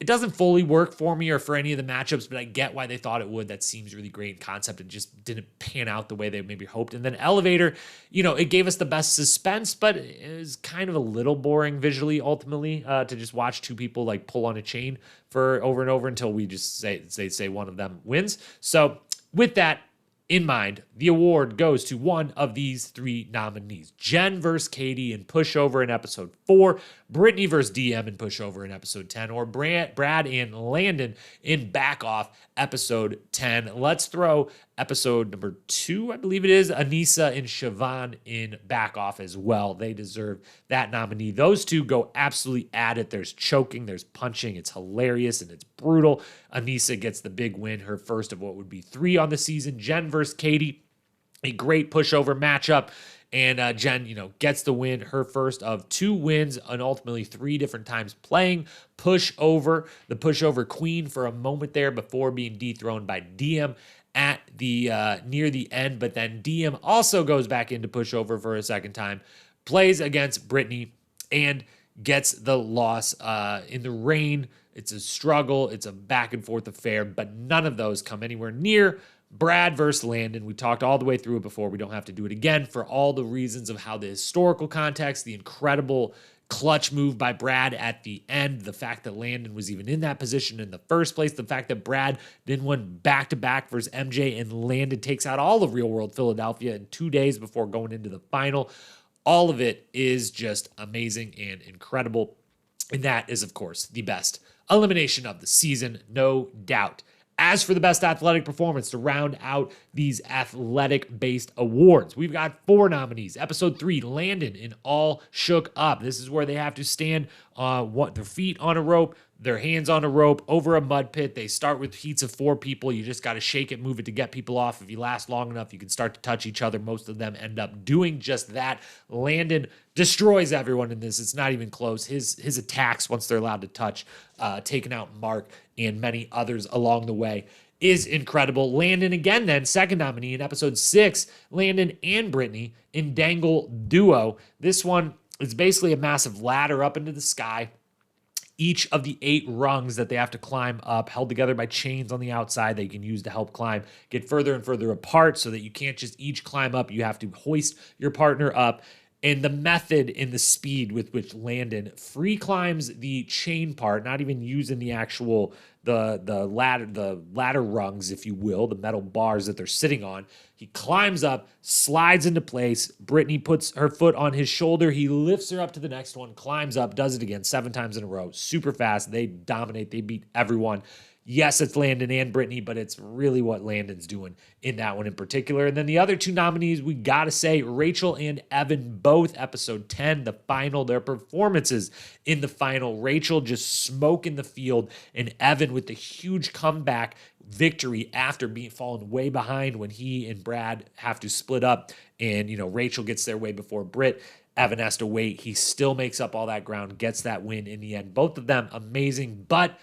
it doesn't fully work for me or for any of the matchups, but I get why they thought it would. That seems really great in concept and just didn't pan out the way they maybe hoped. And then Elevator, it gave us the best suspense, but it was kind of a little boring visually ultimately to just watch 2 people like pull on a chain for over and over until we just say one of them wins. So with that in mind, the award goes to one of these 3 nominees. Jen versus Katie in Pushover in episode 4, Brittany versus DM in Pushover in episode 10, or Brad and Landon in Back Off episode 10. Let's throw episode number 2, I believe it is, Anissa and Siobhan in Back Off as well. They deserve that nominee. Those 2 go absolutely at it. There's choking, there's punching. It's hilarious and it's brutal. Anissa gets the big win, her first of what would be 3 on the season. Jen versus Katie, a great pushover matchup. And Jen, gets the win, her first of 2 wins, and ultimately 3 different times playing pushover, the pushover queen for a moment there before being dethroned by DM at the near the end. But then DM also goes back into pushover for a second time, plays against Brittany, and gets the loss in the rain. It's a struggle. It's a back and forth affair, but none of those come anywhere near Brad versus Landon. We talked all the way through it before. We don't have to do it again for all the reasons of how the historical context, the incredible clutch move by Brad at the end, the fact that Landon was even in that position in the first place, the fact that Brad then went back-to-back versus MJ and Landon takes out all of Real World Philadelphia in 2 days before going into the final. All of it is just amazing and incredible. And that is, of course, the best elimination of the season, no doubt. As for the best athletic performance to round out these athletic-based awards, we've got 4 nominees. Episode 3, Landon in All Shook Up. This is where they have to stand their feet on a rope, their hands on a rope, over a mud pit. They start with heats of 4 people. You just got to shake it, move it to get people off. If you last long enough, you can start to touch each other. Most of them end up doing just that. Landon destroys everyone in this. It's not even close. His attacks, once they're allowed to touch, taking out Mark and many others along the way, is incredible. Landon again then, second nominee in episode 6, Landon and Brittany in Dangle Duo. This one is basically a massive ladder up into the sky. Each of the 8 rungs that they have to climb up, held together by chains on the outside that you can use to help climb, get further and further apart so that you can't just each climb up. You have to hoist your partner up. And the method and the speed with which Landon free climbs the chain part, not even using the actual the ladder rungs, if you will, the metal bars that they're sitting on. He climbs up, slides into place. Brittany puts her foot on his shoulder. He lifts her up to the next one, climbs up, does it again 7 times in a row. Super fast. They dominate. They beat everyone. Yes, it's Landon and Brittany, but it's really what Landon's doing in that one in particular. And then the other 2 nominees, we got to say, Rachel and Evan, both episode 10, the final, their performances in the final. Rachel just smoking the field, and Evan with the huge comeback victory after being fallen way behind when he and Brad have to split up. And, Rachel gets their way before Britt. Evan has to wait. He still makes up all that ground, gets that win in the end. Both of them amazing, but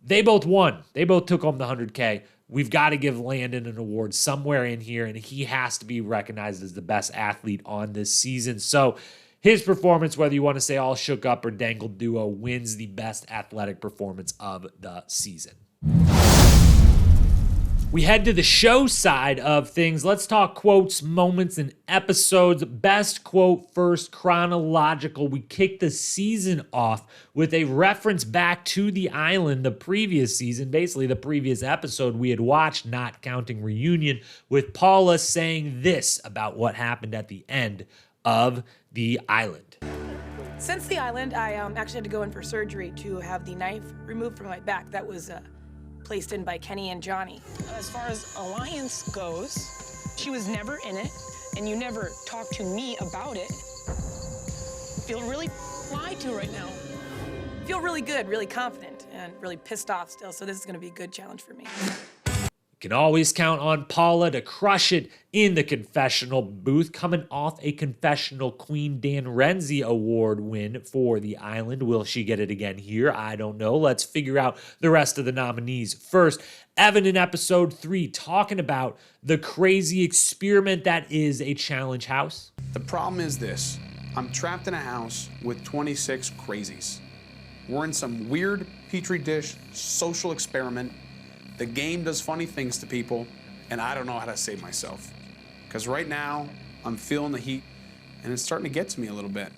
they both won. They both took home the 100K. We've got to give Landon an award somewhere in here, and he has to be recognized as the best athlete on this season. So his performance, whether you want to say All Shook Up or Dangle Duo, wins the best athletic performance of the season. We head to the show side of things. Let's talk quotes, moments, and episodes. Best quote first, chronological. We kick the season off with a reference back to the island the previous season, basically the previous episode we had watched, not counting reunion, with Paula saying this about what happened at the end of the island. Since the island, I actually had to go in for surgery to have the knife removed from my back that was placed in by Kenny and Johnny. As far as Alliance goes, she was never in it, and you never talked to me about it. Feel really lied to right now. Feel really good, really confident, and really pissed off still, so this is going to be a good challenge for me. Can always count on Paula to crush it in the confessional booth, coming off a confessional Queen Dan Renzi Award win for the island. Will she get it again here? I don't know. Let's figure out the rest of the nominees. First, Evan in episode 3 talking about the crazy experiment that is a challenge house. The problem is this. I'm trapped in a house with 26 crazies. We're in some weird petri dish social experiment. The game does funny things to people, and I don't know how to save myself. Because right now, I'm feeling the heat, and it's starting to get to me a little bit.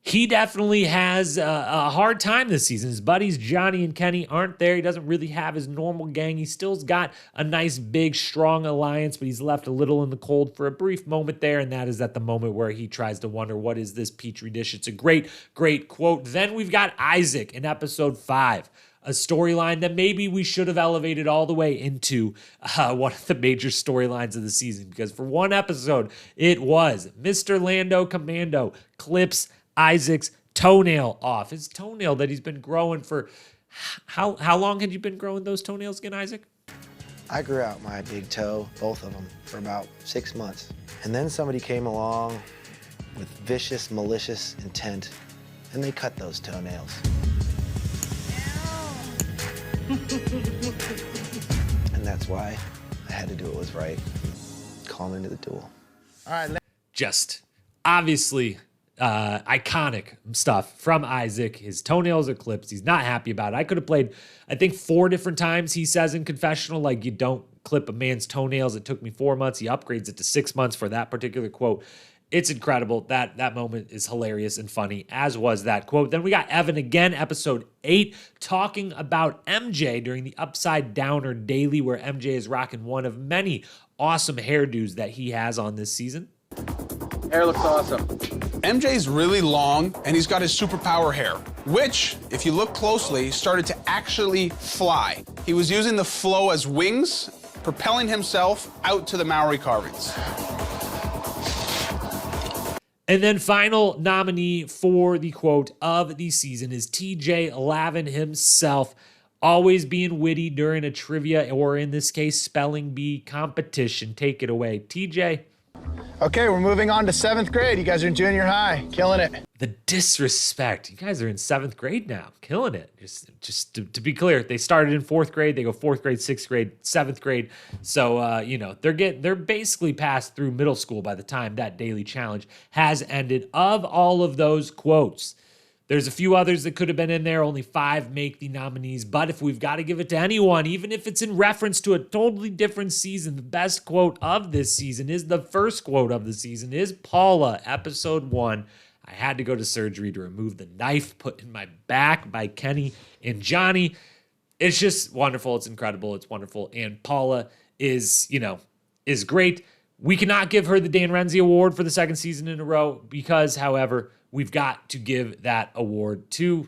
He definitely has a hard time this season. His buddies Johnny and Kenny aren't there. He doesn't really have his normal gang. He still's got a nice, big, strong alliance, but he's left a little in the cold for a brief moment there, and that is at the moment where he tries to wonder, what is this petri dish? It's a great, great quote. Then we've got Isaac in episode 5. A storyline that maybe we should have elevated all the way into one of the major storylines of the season, because for one episode, it was Mr. Lando Commando clips Isaac's toenail off. His toenail that he's been growing for, how long had you been growing those toenails again, Isaac? I grew out my big toe, both of them, for about 6 months. And then somebody came along with vicious, malicious intent, and they cut those toenails. And that's why I had to do what was right. Call into the duel. All right. Just obviously iconic stuff from Isaac. His toenails are clipped. He's not happy about it. I could have played, I think, 4 different times he says in confessional, like, you don't clip a man's toenails. It took me 4 months. He upgrades it to 6 months for that particular quote. It's incredible. That moment is hilarious and funny, as was that quote. Then we got Evan again, episode 8, talking about MJ during the Upside Downer Daily, where MJ is rocking one of many awesome hairdos that he has on this season. Hair looks awesome. MJ's really long, and he's got his superpower hair, which, if you look closely, started to actually fly. He was using the flow as wings, propelling himself out to the Maori carvings. And then final nominee for the quote of the season is TJ Lavin himself, always being witty during a trivia, or in this case, spelling bee competition. Take it away, TJ. Okay, we're moving on to 7th grade. You guys are in junior high, killing it. The disrespect. You guys are in 7th grade now, killing it. Just to be clear, they started in 4th grade. They go 4th grade, 6th grade, 7th grade. So, they're basically passed through middle school by the time that daily challenge has ended. Of all of those quotes, there's a few others that could have been in there. Only 5 make the nominees. But if we've got to give it to anyone, even if it's in reference to a totally different season, the best quote of this season is the first quote of the season is Paula, episode 1. I had to go to surgery to remove the knife put in my back by Kenny and Johnny. It's just wonderful. It's incredible. It's wonderful. And Paula is great. We cannot give her the Dan Renzi Award for the 2nd season in a row because, however, we've got to give that award to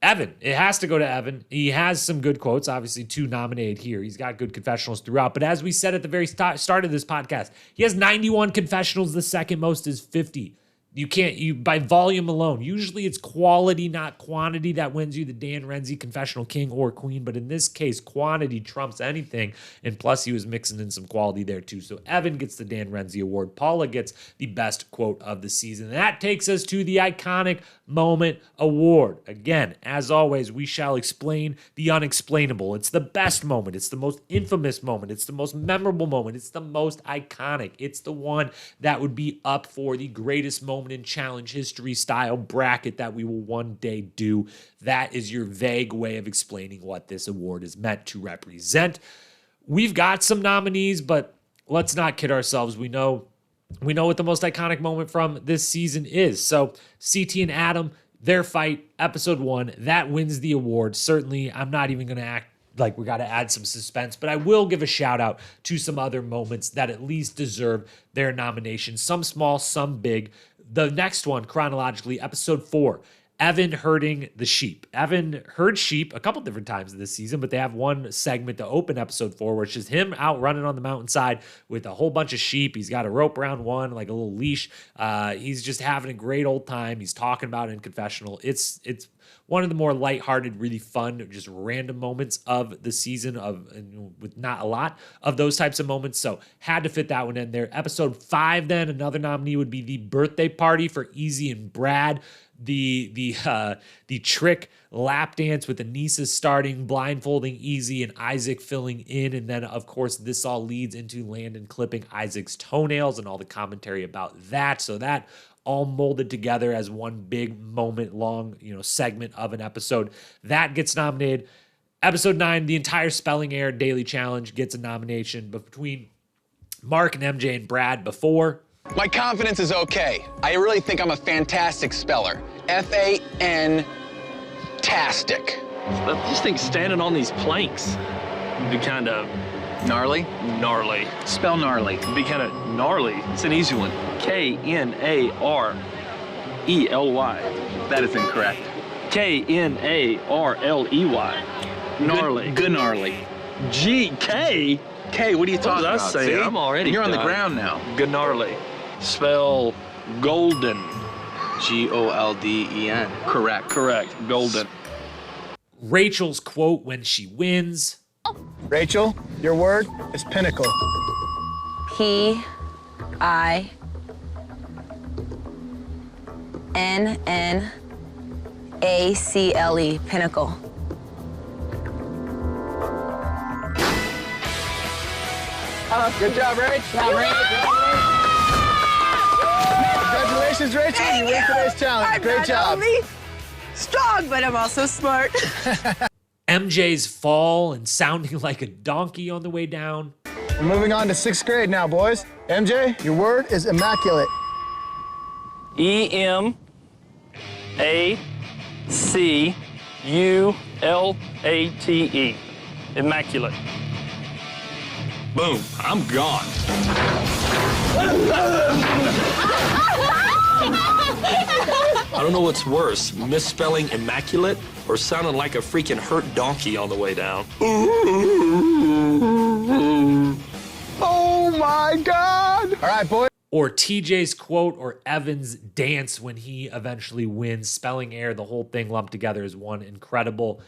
Evan. It has to go to Evan. He has some good quotes, obviously 2 nominated here. He's got good confessionals throughout. But as we said at the very start of this podcast, he has 91 confessionals. The second most is 50. You by volume alone. Usually it's quality, not quantity, that wins you the Dan Renzi confessional king or queen. But in this case, quantity trumps anything. And plus, he was mixing in some quality there too. So Evan gets the Dan Renzi award. Paula gets the best quote of the season. And that takes us to the Iconic Moment Award. Again, as always, we shall explain the unexplainable. It's the best moment. It's the most infamous moment. It's the most memorable moment. It's the most iconic. It's the one that would be up for the greatest moment in challenge history style bracket that we will one day do. That is your vague way of explaining what this award is meant to represent. We've got some nominees, but let's not kid ourselves. We know what the most iconic moment from this season is. So CT and Adam, their fight, episode 1, that wins the award. Certainly, I'm not even going to act like we got to add some suspense, but I will give a shout out to some other moments that at least deserve their nomination. Some small, some big. The next one, chronologically, episode 4, Evan herding the sheep. Evan herds sheep a couple different times this season, but they have one segment to open episode 4, which is him out running on the mountainside with a whole bunch of sheep. He's got a rope around one, like a little leash. He's just having a great old time. He's talking about it in confessional. It's one of the more lighthearted, really fun, just random moments of the season, with not a lot of those types of moments. So had to fit that one in there. Episode 5, then another nominee would be the birthday party for Easy and Brad. The trick lap dance with Anissa starting, blindfolding Easy and Isaac filling in. And then, of course, this all leads into Landon clipping Isaac's toenails and all the commentary about that. So that all molded together as one big moment long, segment of an episode. That gets nominated. Episode 9, the entire Spelling Error Daily Challenge gets a nomination. But between Mark and MJ and Brad before... My confidence is okay. I really think I'm a fantastic speller. F-A-N-tastic. I just think standing on these planks would be kind of Gnarly? gnarly. Spell gnarly. It'd be kind of gnarly. It's an easy one. K-N-A-R-E-L-Y. That is incorrect. K-N-A-R-L-E-Y. Gnarly. Good gnarly. G-K? K, what are you talking did I about? say? See? I'm already You're on the done. ground now. Gnarly. Spell golden. G-O-L-D-E-N. Correct. Correct. Golden. Rachel's quote when she wins. Rachel, your word is pinnacle. P-I-N-N-A-C-L-E, pinnacle. Good job, Rach. Congratulations, Rachel. You win today's challenge. Great job. I'm not only strong, but I'm also smart. MJ's fall and sounding like a donkey on the way down. We're moving on to 6th grade now, boys. MJ, your word is immaculate. E-M-A-C-U-L-A-T-E. Immaculate. Boom. I'm gone. I don't know what's worse, misspelling immaculate or sounding like a freaking hurt donkey on the way down. Oh my God! All right, boys. Or TJ's quote or Evan's dance when he eventually wins. Spelling Error, the whole thing lumped together is one incredible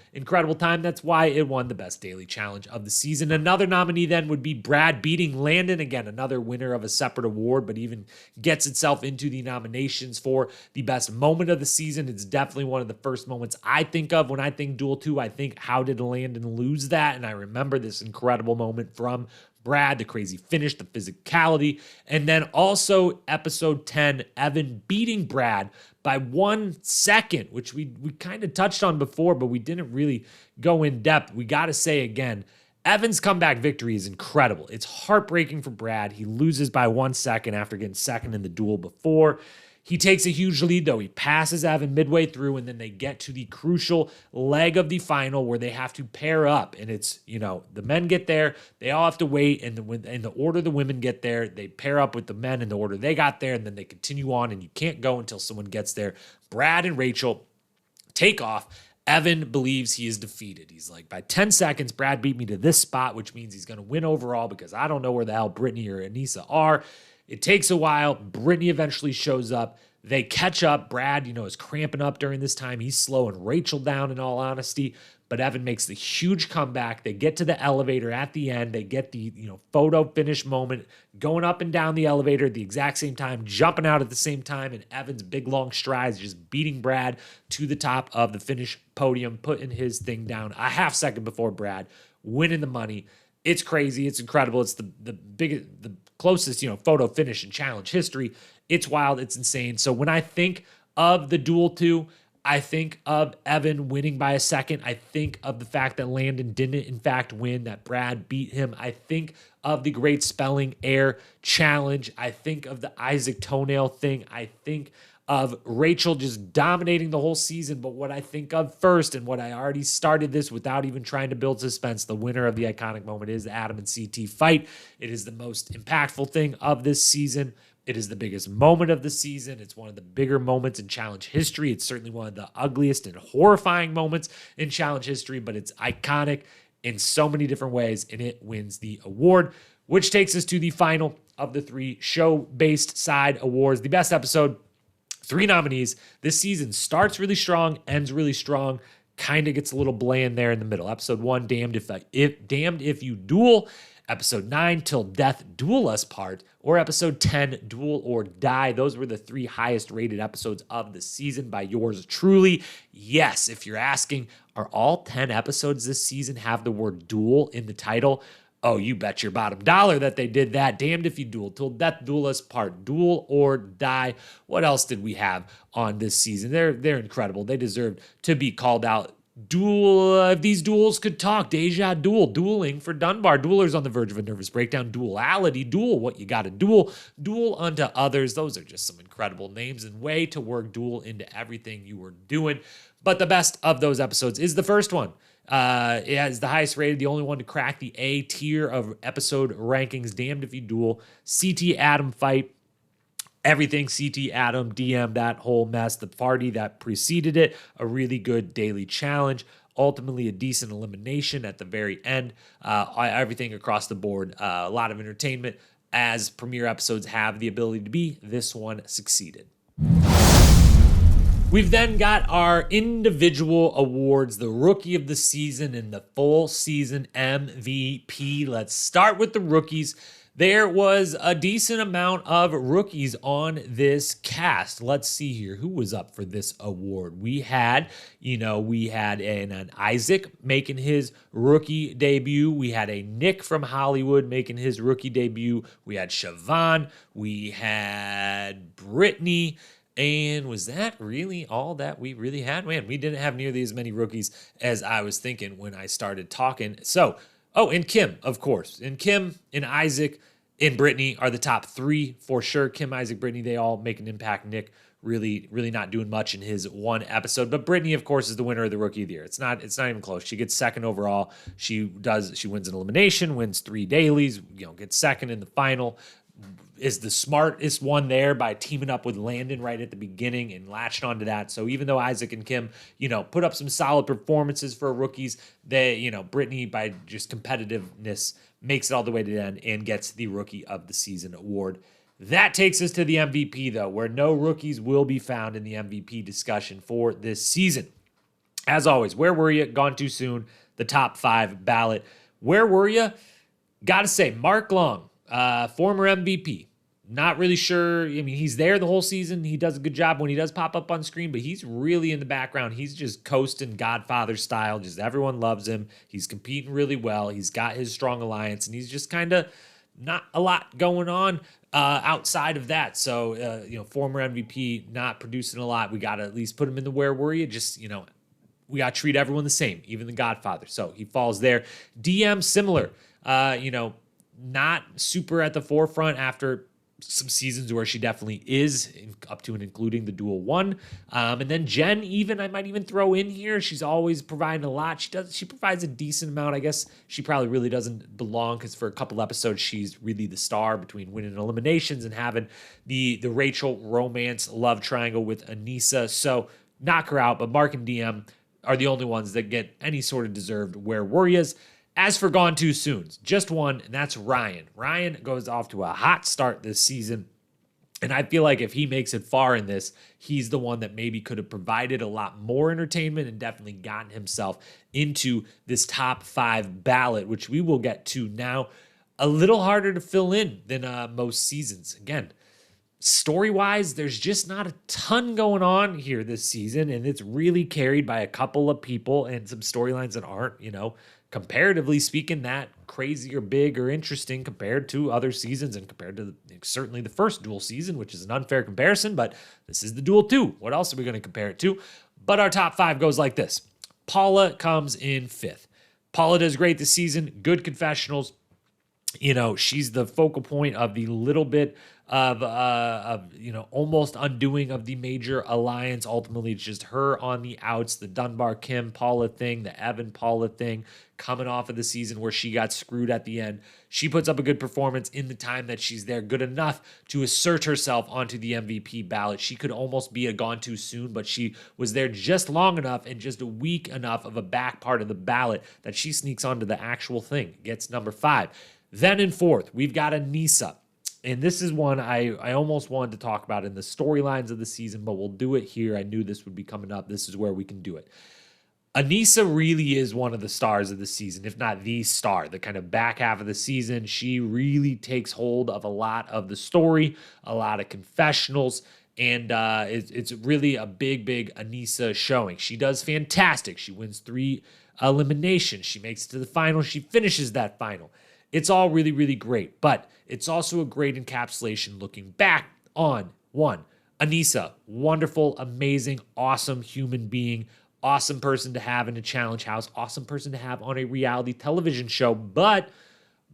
time. That's why it won the best daily challenge of the season. Another nominee then would be Brad beating Landon. Again, another winner of a separate award, but even gets itself into the nominations for the best moment of the season. It's definitely one of the first moments I think of when I think Duel 2. I think, how did Landon lose that? And I remember this incredible moment from Brad, the crazy finish, the physicality, and then also episode 10, Evan beating Brad by 1 second, which we kind of touched on before, but we didn't really go in depth. We got to say again, Evan's comeback victory is incredible. It's heartbreaking for Brad. He loses by 1 second after getting second in the duel before. He takes a huge lead, though. He passes Evan midway through, and then they get to the crucial leg of the final where they have to pair up. And it's, the men get there, they all have to wait, and in the order the women get there, they pair up with the men in the order they got there, and then they continue on, and you can't go until someone gets there. Brad and Rachel take off. Evan believes he is defeated. He's like, by 10 seconds, Brad beat me to this spot, which means he's going to win overall because I don't know where the hell Brittany or Anissa are. It takes a while. Brittany eventually shows up. They catch up. Brad, is cramping up during this time. He's slowing Rachel down, in all honesty. But Evan makes the huge comeback. They get to the elevator at the end. They get the, photo finish moment, going up and down the elevator at the exact same time, jumping out at the same time. And Evan's big, long strides just beating Brad to the top of the finish podium, putting his thing down a half second before Brad, winning the money. It's crazy. It's incredible. It's the biggest, the closest, photo finish in challenge history. It's wild. It's insane. So when I think of the Duel 2, I think of Evan winning by a second. I think of the fact that Landon didn't, in fact, win, that Brad beat him. I think of the great Spelling Error challenge. I think of the Isaac toenail thing. I think of Rachel just dominating the whole season. But what I think of first, and what I already started this without even trying to build suspense, the winner of the iconic moment is the Adam and CT fight. It is the most impactful thing of this season. It is the biggest moment of the season. It's one of the bigger moments in challenge history. It's certainly one of the ugliest and horrifying moments in challenge history, but it's iconic in so many different ways, and it wins the award, which takes us to the final of the 3 show-based side awards. The best episode, 3 nominees. This season starts really strong, ends really strong, kind of gets a little bland there in the middle. Episode 1, Damned If You Duel. Episode 9, Till Death Duel Us Part, or Episode 10, Duel or Die. Those were the 3 highest rated episodes of the season by yours truly. Yes, if you're asking, are all 10 episodes this season have the word duel in the title? Oh, you bet your bottom dollar that they did that. Damned If You Duel, Till Death Duel Us Part, Duel or Die. What else did we have on this season? They're incredible. They deserved to be called out. Duel, if these duels could talk, Deja Duel, Dueling for Dunbar, Duelers on the Verge of a Nervous Breakdown, Duality, Duel, What You Gotta Duel, Duel Unto Others. Those are just some incredible names and way to work Duel into everything you were doing. But the best of those episodes is the first one. It has the highest rated, the only one to crack the A tier of episode rankings, Damned If You Duel, CT Adam Fight, everything CT Adam, DM, that whole mess, the party that preceded it, a really good daily challenge, ultimately a decent elimination at the very end, everything across the board, a lot of entertainment, as premiere episodes have the ability to be. This one succeeded. We've then got our individual awards, the Rookie of the Season and the Full Season MVP. Let's start with the rookies. There was a decent amount of rookies on this cast. Let's see here. Who was up for this award? We had an Isaac making his rookie debut. We had a Nick from Hollywood making his rookie debut. We had Siobhan. We had Brittany. And was that really all that we really had? Man, we didn't have nearly as many rookies as I was thinking when I started talking. So, and Kim, of course. And Kim and Isaac and Brittany are the top 3 for sure. Kim, Isaac, Brittany, they all make an impact. Nick really not doing much in his one episode. But Brittany, of course, is the winner of the Rookie of the Year. It's not even close. She gets second overall. She wins an elimination, wins 3 dailies, gets second in the final. Is the smartest one there by teaming up with Landon right at the beginning and latched onto that. So even though Isaac and Kim, put up some solid performances for rookies, they, Brittany, by just competitiveness, makes it all the way to the end and gets the Rookie of the Season award. That takes us to the MVP, though, where no rookies will be found in the MVP discussion for this season. As always, where were you? Gone too soon. The top 5 ballot. Where were you? Gotta say, Mark Long. Former MVP. Not really sure. I mean, he's there the whole season. He does a good job when he does pop up on screen, but he's really in the background. He's just coasting Godfather style. Just everyone loves him. He's competing really well. He's got his strong alliance, and he's just kind of not a lot going on outside of that. So, former MVP, not producing a lot. We got to at least put him in the where were you? Just, we got to treat everyone the same, even the Godfather. So he falls there. DM, similar. Not super at the forefront after some seasons where she definitely is, up to and including the Duel 1. And then Jen, I might even throw in here. She's always providing a lot. She provides a decent amount. I guess she probably really doesn't belong because for a couple episodes, she's really the star between winning eliminations and having the Rachel romance love triangle with Anissa. So knock her out, but Mark and DM are the only ones that get any sort of deserved where were yas. As for Gone Too Soon, just one, and that's Ryan. Ryan goes off to a hot start this season, and I feel like if he makes it far in this, he's the one that maybe could have provided a lot more entertainment and definitely gotten himself into this top 5 ballot, which we will get to now. A little harder to fill in than most seasons. Again, story-wise, there's just not a ton going on here this season, and it's really carried by a couple of people and some storylines that aren't, comparatively speaking, that crazy or big or interesting compared to other seasons and compared to certainly the first Duel season, which is an unfair comparison, but this is the Duel 2. What else are we going to compare it to? But our top 5 goes like this. Paula comes in 5th. Paula does great this season. Good confessionals. She's the focal point of the little bit of almost undoing of the major alliance. Ultimately, it's just her on the outs, the Dunbar Kim Paula thing, the Evan Paula thing, coming off of the season where she got screwed at the end. She puts up a good performance in the time that she's there, good enough to assert herself onto the MVP ballot. She could almost be a gone too soon, but she was there just long enough and just weak enough of a back part of the ballot that she sneaks onto the actual thing, gets number 5. Then in 4th, we've got Anissa. And this is one I almost wanted to talk about in the storylines of the season, but we'll do it here. I knew this would be coming up. This is where we can do it. Anissa really is one of the stars of the season, if not the star. The kind of back half of the season, she really takes hold of a lot of the story, a lot of confessionals, and it's really a big Anissa showing. She does fantastic. She wins 3 eliminations. She makes it to the final. She finishes that final. It's all really great, but it's also a great encapsulation looking back on, 1, Anissa, wonderful, amazing, awesome human being, awesome person to have in a challenge house, awesome person to have on a reality television show, but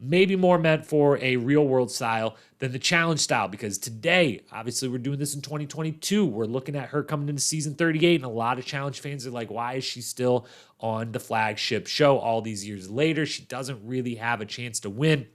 maybe more meant for a real world style than the challenge style, because today, obviously we're doing this in 2022, we're looking at her coming into season 38, and a lot of challenge fans are like, why is she still on the flagship show all these years later? She doesn't really have a chance to win.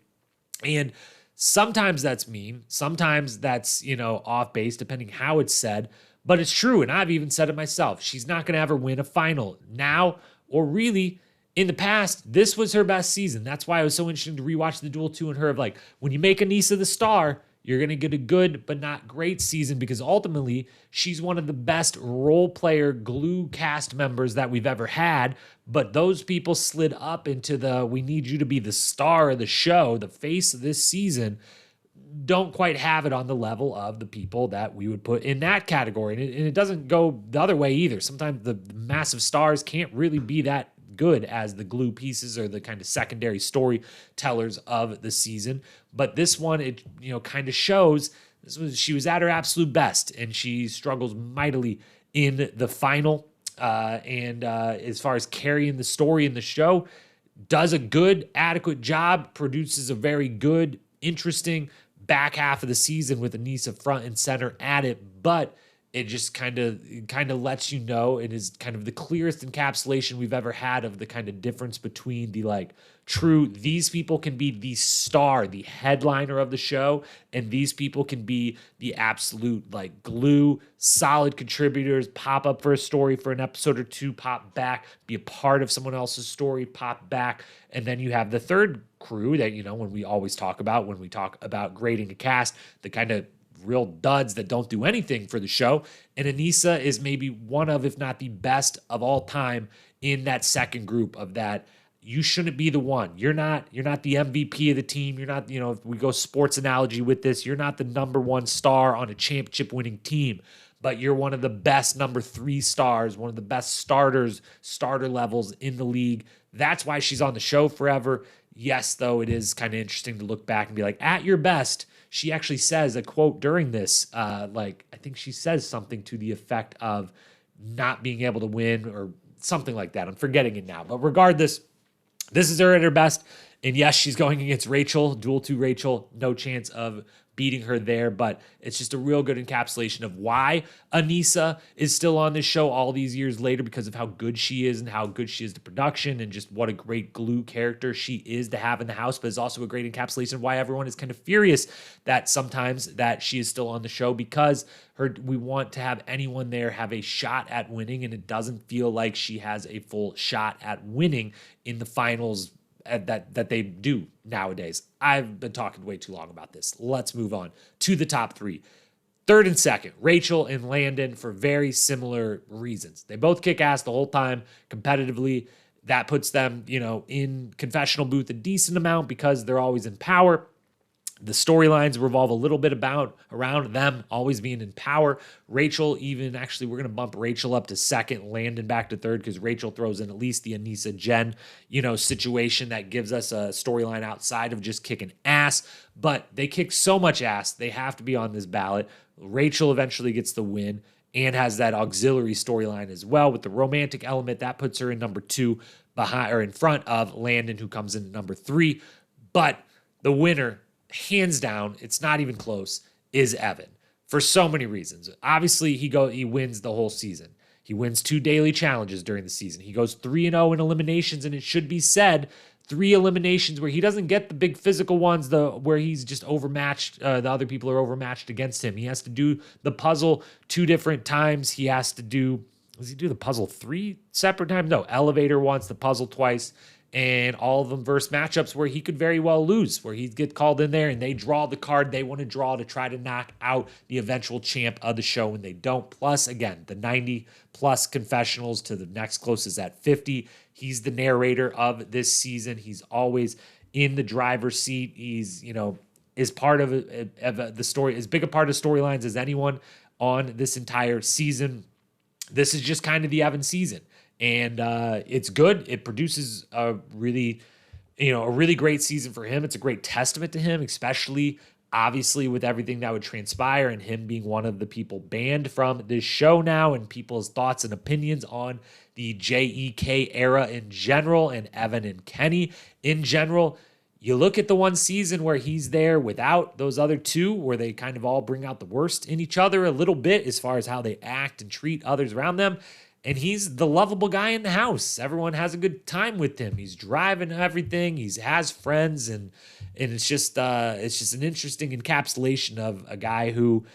And sometimes that's mean, sometimes that's, off base, depending how it's said, but it's true, and I've even said it myself. She's not going to ever win a final now, or really in the past. This was her best season. That's why it was so interesting to rewatch the Duel 2 and her, of like, when you make Anissa the star, you're going to get a good but not great season, because ultimately she's one of the best role player glue cast members that we've ever had. But those people slid up into the, we need you to be the star of the show, the face of this season, don't quite have it on the level of the people that we would put in that category. And it doesn't go the other way either. Sometimes the massive stars can't really be that good as the glue pieces or the kind of secondary storytellers of the season. But this one, it kind of shows she was at her absolute best, and she struggles mightily in the final. And as far as carrying the story in the show, does a good, adequate job, produces a very good, interesting back half of the season with Anissa front and center at it, but it just kind of lets you know it is kind of the clearest encapsulation we've ever had of the kind of difference between the true, these people can be the star, the headliner of the show, and these people can be the absolute glue, solid contributors, pop up for a story for an episode or 2, pop back, be a part of someone else's story, pop back. And then you have the third crew that, when we always talk about, when we talk about grading a cast, the kind of real duds that don't do anything for the show. And Anissa is maybe one of, if not the best of all time in that second group of that. You shouldn't be the one. You're not the MVP of the team. You're not, if we go sports analogy with this, you're not the number 1 star on a championship winning team, but you're one of the best number 3 stars, one of the best starter levels in the league. That's why she's on the show forever. Yes, though, it is kind of interesting to look back and be like, at your best, she actually says a quote during this, I think she says something to the effect of not being able to win or something like that. I'm forgetting it now. But regardless, this is her at her best. And yes, she's going against Rachel, Duel 2 Rachel. No chance of beating her there, but it's just a real good encapsulation of why Anissa is still on this show all these years later, because of how good she is and how good she is to production, and just what a great glue character she is to have in the house. But it's also a great encapsulation of why everyone is kind of furious that sometimes that she is still on the show, because we want to have anyone there have a shot at winning, and it doesn't feel like she has a full shot at winning in the finals that they do nowadays. I've been talking way too long about this. Let's move on to the top 3. Third and second, Rachel and Landon, for very similar reasons. They both kick ass the whole time competitively. That puts them, in confessional booth a decent amount because they're always in power. The storylines revolve a little bit around them always being in power. Rachel, even actually, we're going to bump Rachel up to second, Landon back to third, because Rachel throws in at least the Anissa Jen, situation that gives us a storyline outside of just kicking ass. But they kick so much ass, they have to be on this ballot. Rachel eventually gets the win and has that auxiliary storyline as well with the romantic element that puts her in number 2 behind or in front of Landon, who comes in at number 3. But the winner, hands down, it's not even close, is Evan for so many reasons. Obviously, he wins the whole season. He wins 2 daily challenges during the season. He goes 3-0 in eliminations, and it should be said, 3 eliminations where he doesn't get the big physical ones, where he's just overmatched. The other people are overmatched against him. He has to do the puzzle 2 different times. He has to do, does he do the puzzle 3 separate times? No, elevator once, the puzzle twice, and all of them versus matchups where he could very well lose, where he'd get called in there and they draw the card they want to draw to try to knock out the eventual champ of the show, and they don't. Plus, again, the 90-plus confessionals to the next closest at 50. He's the narrator of this season. He's always in the driver's seat. He's, is part of the story, as big a part of storylines as anyone on this entire season. This is just kind of the Evan season. And it's good. It produces a really great season for him. It's a great testament to him, especially obviously with everything that would transpire and him being one of the people banned from this show now, and people's thoughts and opinions on the JEK era in general and Evan and Kenny in general. You look at the one season where he's there without those other 2, where they kind of all bring out the worst in each other a little bit as far as how they act and treat others around them. And he's the lovable guy in the house. Everyone has a good time with him. He's driving everything. He has friends, and it's just an interesting encapsulation of a guy who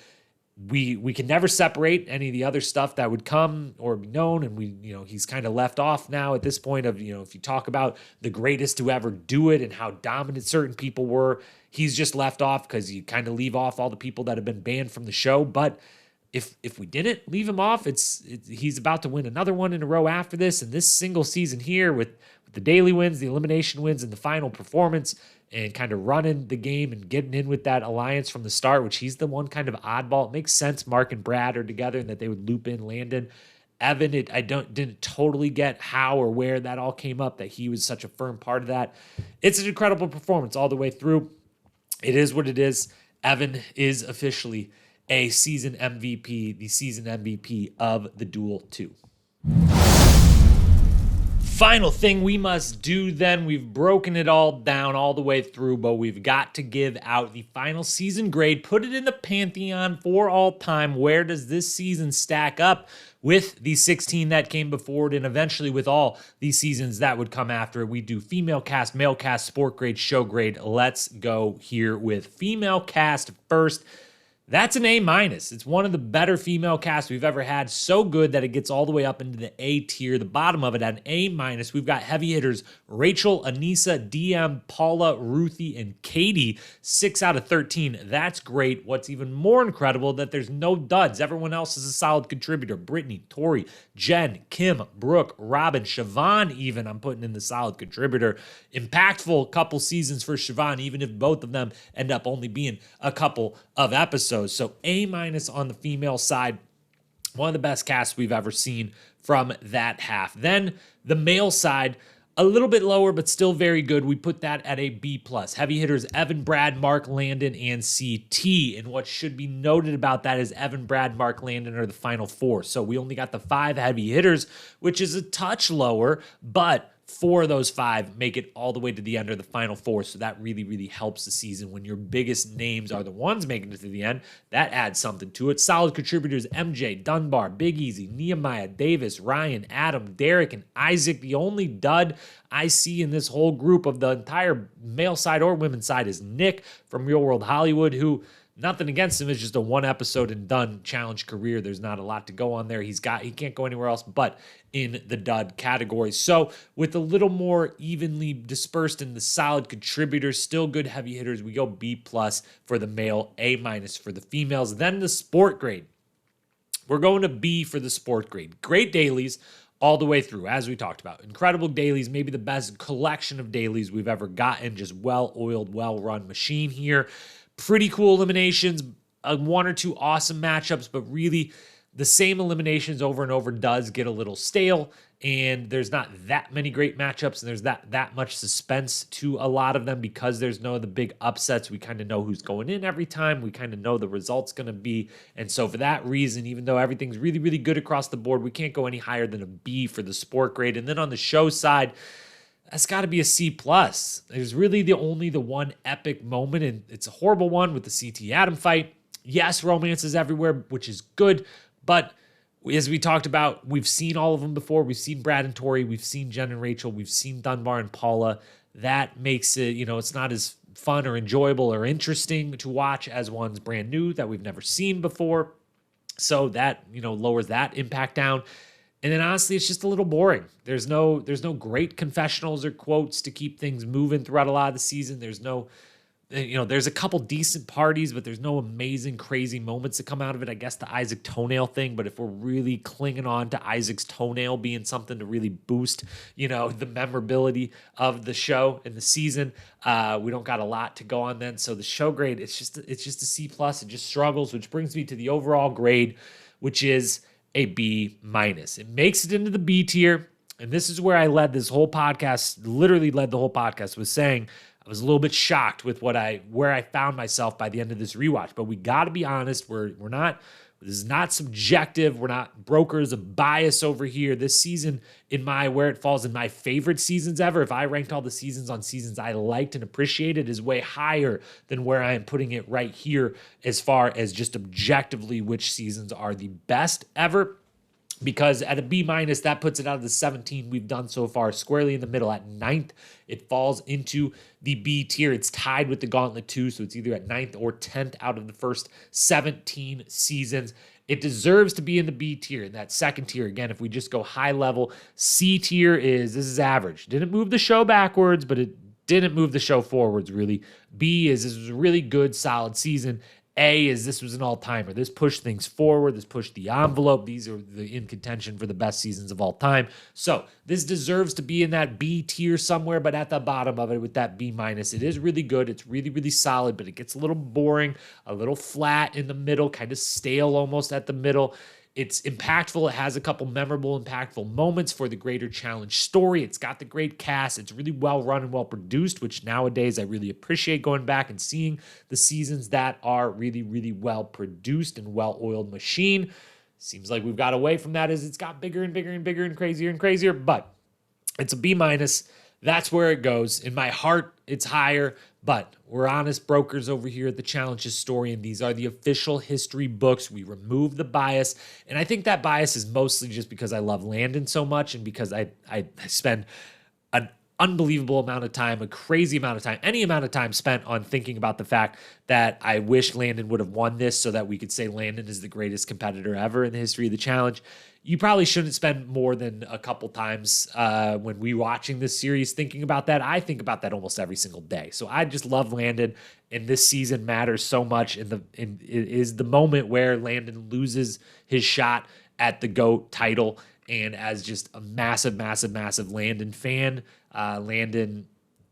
we can never separate any of the other stuff that would come or be known. And he's kind of left off now at this point of, if you talk about the greatest to ever do it and how dominant certain people were, he's just left off because you kind of leave off all the people that have been banned from the show. But if we didn't leave him off, he's about to win another one in a row after this. And this single season here with the daily wins, the elimination wins, and the final performance, and kind of running the game and getting in with that alliance from the start, which he's the one kind of oddball. It makes sense Mark and Brad are together and that they would loop in Landon. Evan, I didn't totally get how or where that all came up, that he was such a firm part of that. It's an incredible performance all the way through. It is what it is. Evan is officially a season MVP, the season MVP of the Duel 2. Final thing we must do then, we've broken it all down all the way through, but we've got to give out the final season grade, put it in the pantheon for all time. Where does this season stack up with the 16 that came before it, and eventually with all these seasons that would come after it? We do female cast, male cast, sport grade, show grade. Let's go here with female cast first. That's an A-. It's one of the better female casts we've ever had. So good that it gets all the way up into the A tier. The bottom of it at an A-. We've got heavy hitters Rachel, Anissa, DM, Paula, Ruthie, and Katie. 6 out of 13. That's great. What's even more incredible, that there's no duds. Everyone else is a solid contributor. Brittany, Tori, Jen, Kim, Brooke, Robin, Siobhan even I'm putting in the solid contributor. Impactful couple seasons for Siobhan, even if both of them end up only being a couple of episodes. So A- on the female side, one of the best casts we've ever seen from that half. Then the male side, a little bit lower, but still very good. We put that at a B+. Heavy hitters, Evan, Brad, Mark, Landon, and CT. And what should be noted about that is Evan, Brad, Mark, Landon are the final 4. So we only got the 5 heavy hitters, which is a touch lower, but 4 of those 5 make it all the way to the end of the final 4. So that really, really helps the season when your biggest names are the ones making it to the end. That adds something to it. Solid contributors, MJ, Dunbar, Big Easy, Nehemiah, Davis, Ryan, Adam, Derek, and Isaac. The only dud I see in this whole group of the entire male side or women's side is Nick from Real World Hollywood, who, nothing against him, is just a 1 episode and done challenge career. There's not a lot to go on there. He can't go anywhere else but in the dud category. So with a little more evenly dispersed in the solid contributors, still good heavy hitters, we go B+ for the male, A- for the females. Then the sport grade. We're going to B for the sport grade. Great dailies all the way through, as we talked about. Incredible dailies, maybe the best collection of dailies we've ever gotten. Just well-oiled, well-run machine here. Pretty cool eliminations, 1 or 2 awesome matchups, but really the same eliminations over and over does get a little stale, and there's not that many great matchups, and there's that much suspense to a lot of them because there's no the big upsets. We kind of know who's going in every time. We kind of know the result's going to be, and so for that reason, even though everything's really, really good across the board, we can't go any higher than a B for the sport grade. And then on the show side, that's got to be a C+. There's really only the one epic moment, and it's a horrible one with the CT Adam fight. Yes, romance is everywhere, which is good, but as we talked about, we've seen all of them before. We've seen Brad and Tori, we've seen Jen and Rachel, we've seen Dunbar and Paula. That makes it, it's not as fun or enjoyable or interesting to watch as one's brand new that we've never seen before. So that, lowers that impact down. And then honestly, it's just a little boring. There's no great confessionals or quotes to keep things moving throughout a lot of the season. There's there's a couple decent parties, but there's no amazing, crazy moments that come out of it. I guess the Isaac toenail thing, but if we're really clinging on to Isaac's toenail being something to really boost, the memorability of the show and the season, we don't got a lot to go on then. So the show grade, it's just a C+. It just struggles, which brings me to the overall grade, which is a B-. It makes it into the B tier. And this is where I led this whole podcast, literally led the whole podcast, was saying I was a little bit shocked with where I found myself by the end of this rewatch. But we got to be honest, this is not subjective. We're not brokers of bias over here. This season, where it falls in my favorite seasons ever, if I ranked all the seasons on seasons I liked and appreciated, is way higher than where I am putting it right here as far as just objectively which seasons are the best ever. Because at a B-, that puts it out of the 17 we've done so far, squarely in the middle at 9th. It falls into the B tier. It's tied with the Gauntlet 2, so it's either at 9th or 10th out of the first 17 seasons. It deserves to be in the B tier. In that second tier, again, if we just go high level, C tier this is average. Didn't move the show backwards, but it didn't move the show forwards, really. B this was a really good, solid season. A this was an all-timer. This pushed things forward. This pushed the envelope. These are in contention for the best seasons of all time. So this deserves to be in that B tier somewhere, but at the bottom of it with that B-. It is really good. It's really, really solid, but it gets a little boring, a little flat in the middle, kind of stale almost at the middle. It's impactful. It has a couple memorable, impactful moments for the greater challenge story. It's got the great cast. It's really well run and well produced, which nowadays I really appreciate going back and seeing the seasons that are really, really well produced and well-oiled machine. Seems like we've got away from that as it's got bigger and bigger and bigger and crazier, but it's a B-. That's where it goes. In my heart, it's higher, but we're honest brokers over here at the Challenge Historian. These are the official history books. We remove the bias, and I think that bias is mostly just because I love Landon so much and because I spend an unbelievable amount of time, a crazy amount of time, any amount of time spent on thinking about the fact that I wish Landon would have won this so that we could say Landon is the greatest competitor ever in the history of the challenge. You probably shouldn't spend more than a couple times when rewatching this series thinking about that. I think about that almost every single day. So I just love Landon, and this season matters so much. And it is the moment where Landon loses his shot at the GOAT title. And as just a massive Landon fan, Landon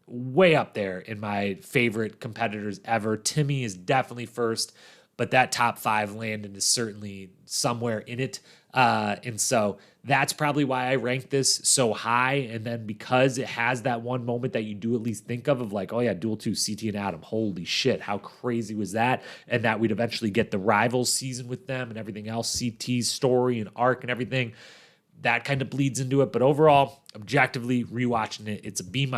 way up there in my favorite competitors ever. Timmy is definitely first, but that top 5 Landon is certainly somewhere in it. And so that's probably why I ranked this so high. And then because it has that one moment that you do at least think of like, oh yeah, Duel 2, CT and Adam. Holy shit, how crazy was that? And that we'd eventually get the Rivals season with them and everything else, CT's story and arc and everything. That kind of bleeds into it. But overall, objectively, rewatching it, it's a B-,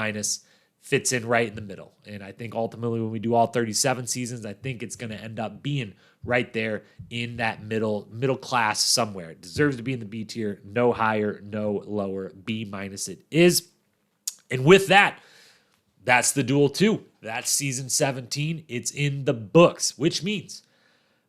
fits in right in the middle. And I think ultimately when we do all 37 seasons, I think it's going to end up being right there in that middle class somewhere. It deserves to be in the B tier, no higher, no lower. B- it is. And with that, that's the Duel 2. That's season 17. It's in the books, which means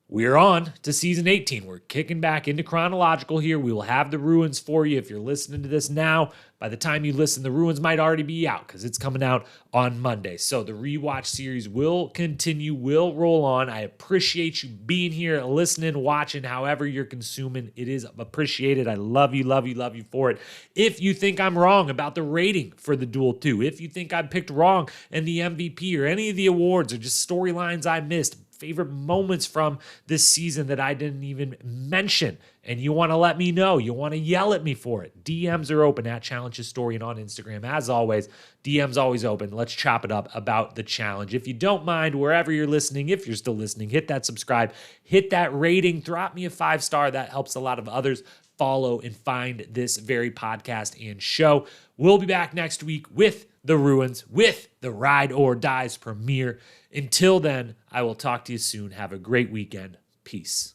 we're on to season 18. We're kicking back into chronological here. We will have the ruins for you if you're listening to this now. By the time you listen, the ruins might already be out because it's coming out on Monday. So the rewatch series will continue, will roll on. I appreciate you being here, listening, watching, however you're consuming. It is appreciated. I love you for it. If you think I'm wrong about the rating for the Duel 2, if you think I picked wrong in the MVP or any of the awards or just storylines I missed, favorite moments from this season that I didn't even mention, and you want to let me know, you want to yell at me for it, DMs are open at Challenge Historian on Instagram. As always, DMs always open. Let's chop it up about the challenge. If you don't mind, wherever you're listening, if you're still listening, hit that subscribe, hit that rating, drop me a 5-star. That helps a lot of others follow and find this very podcast and show. We'll be back next week with the ruins with the Ride or Dies premiere. Until then, I will talk to you soon. Have a great weekend. Peace.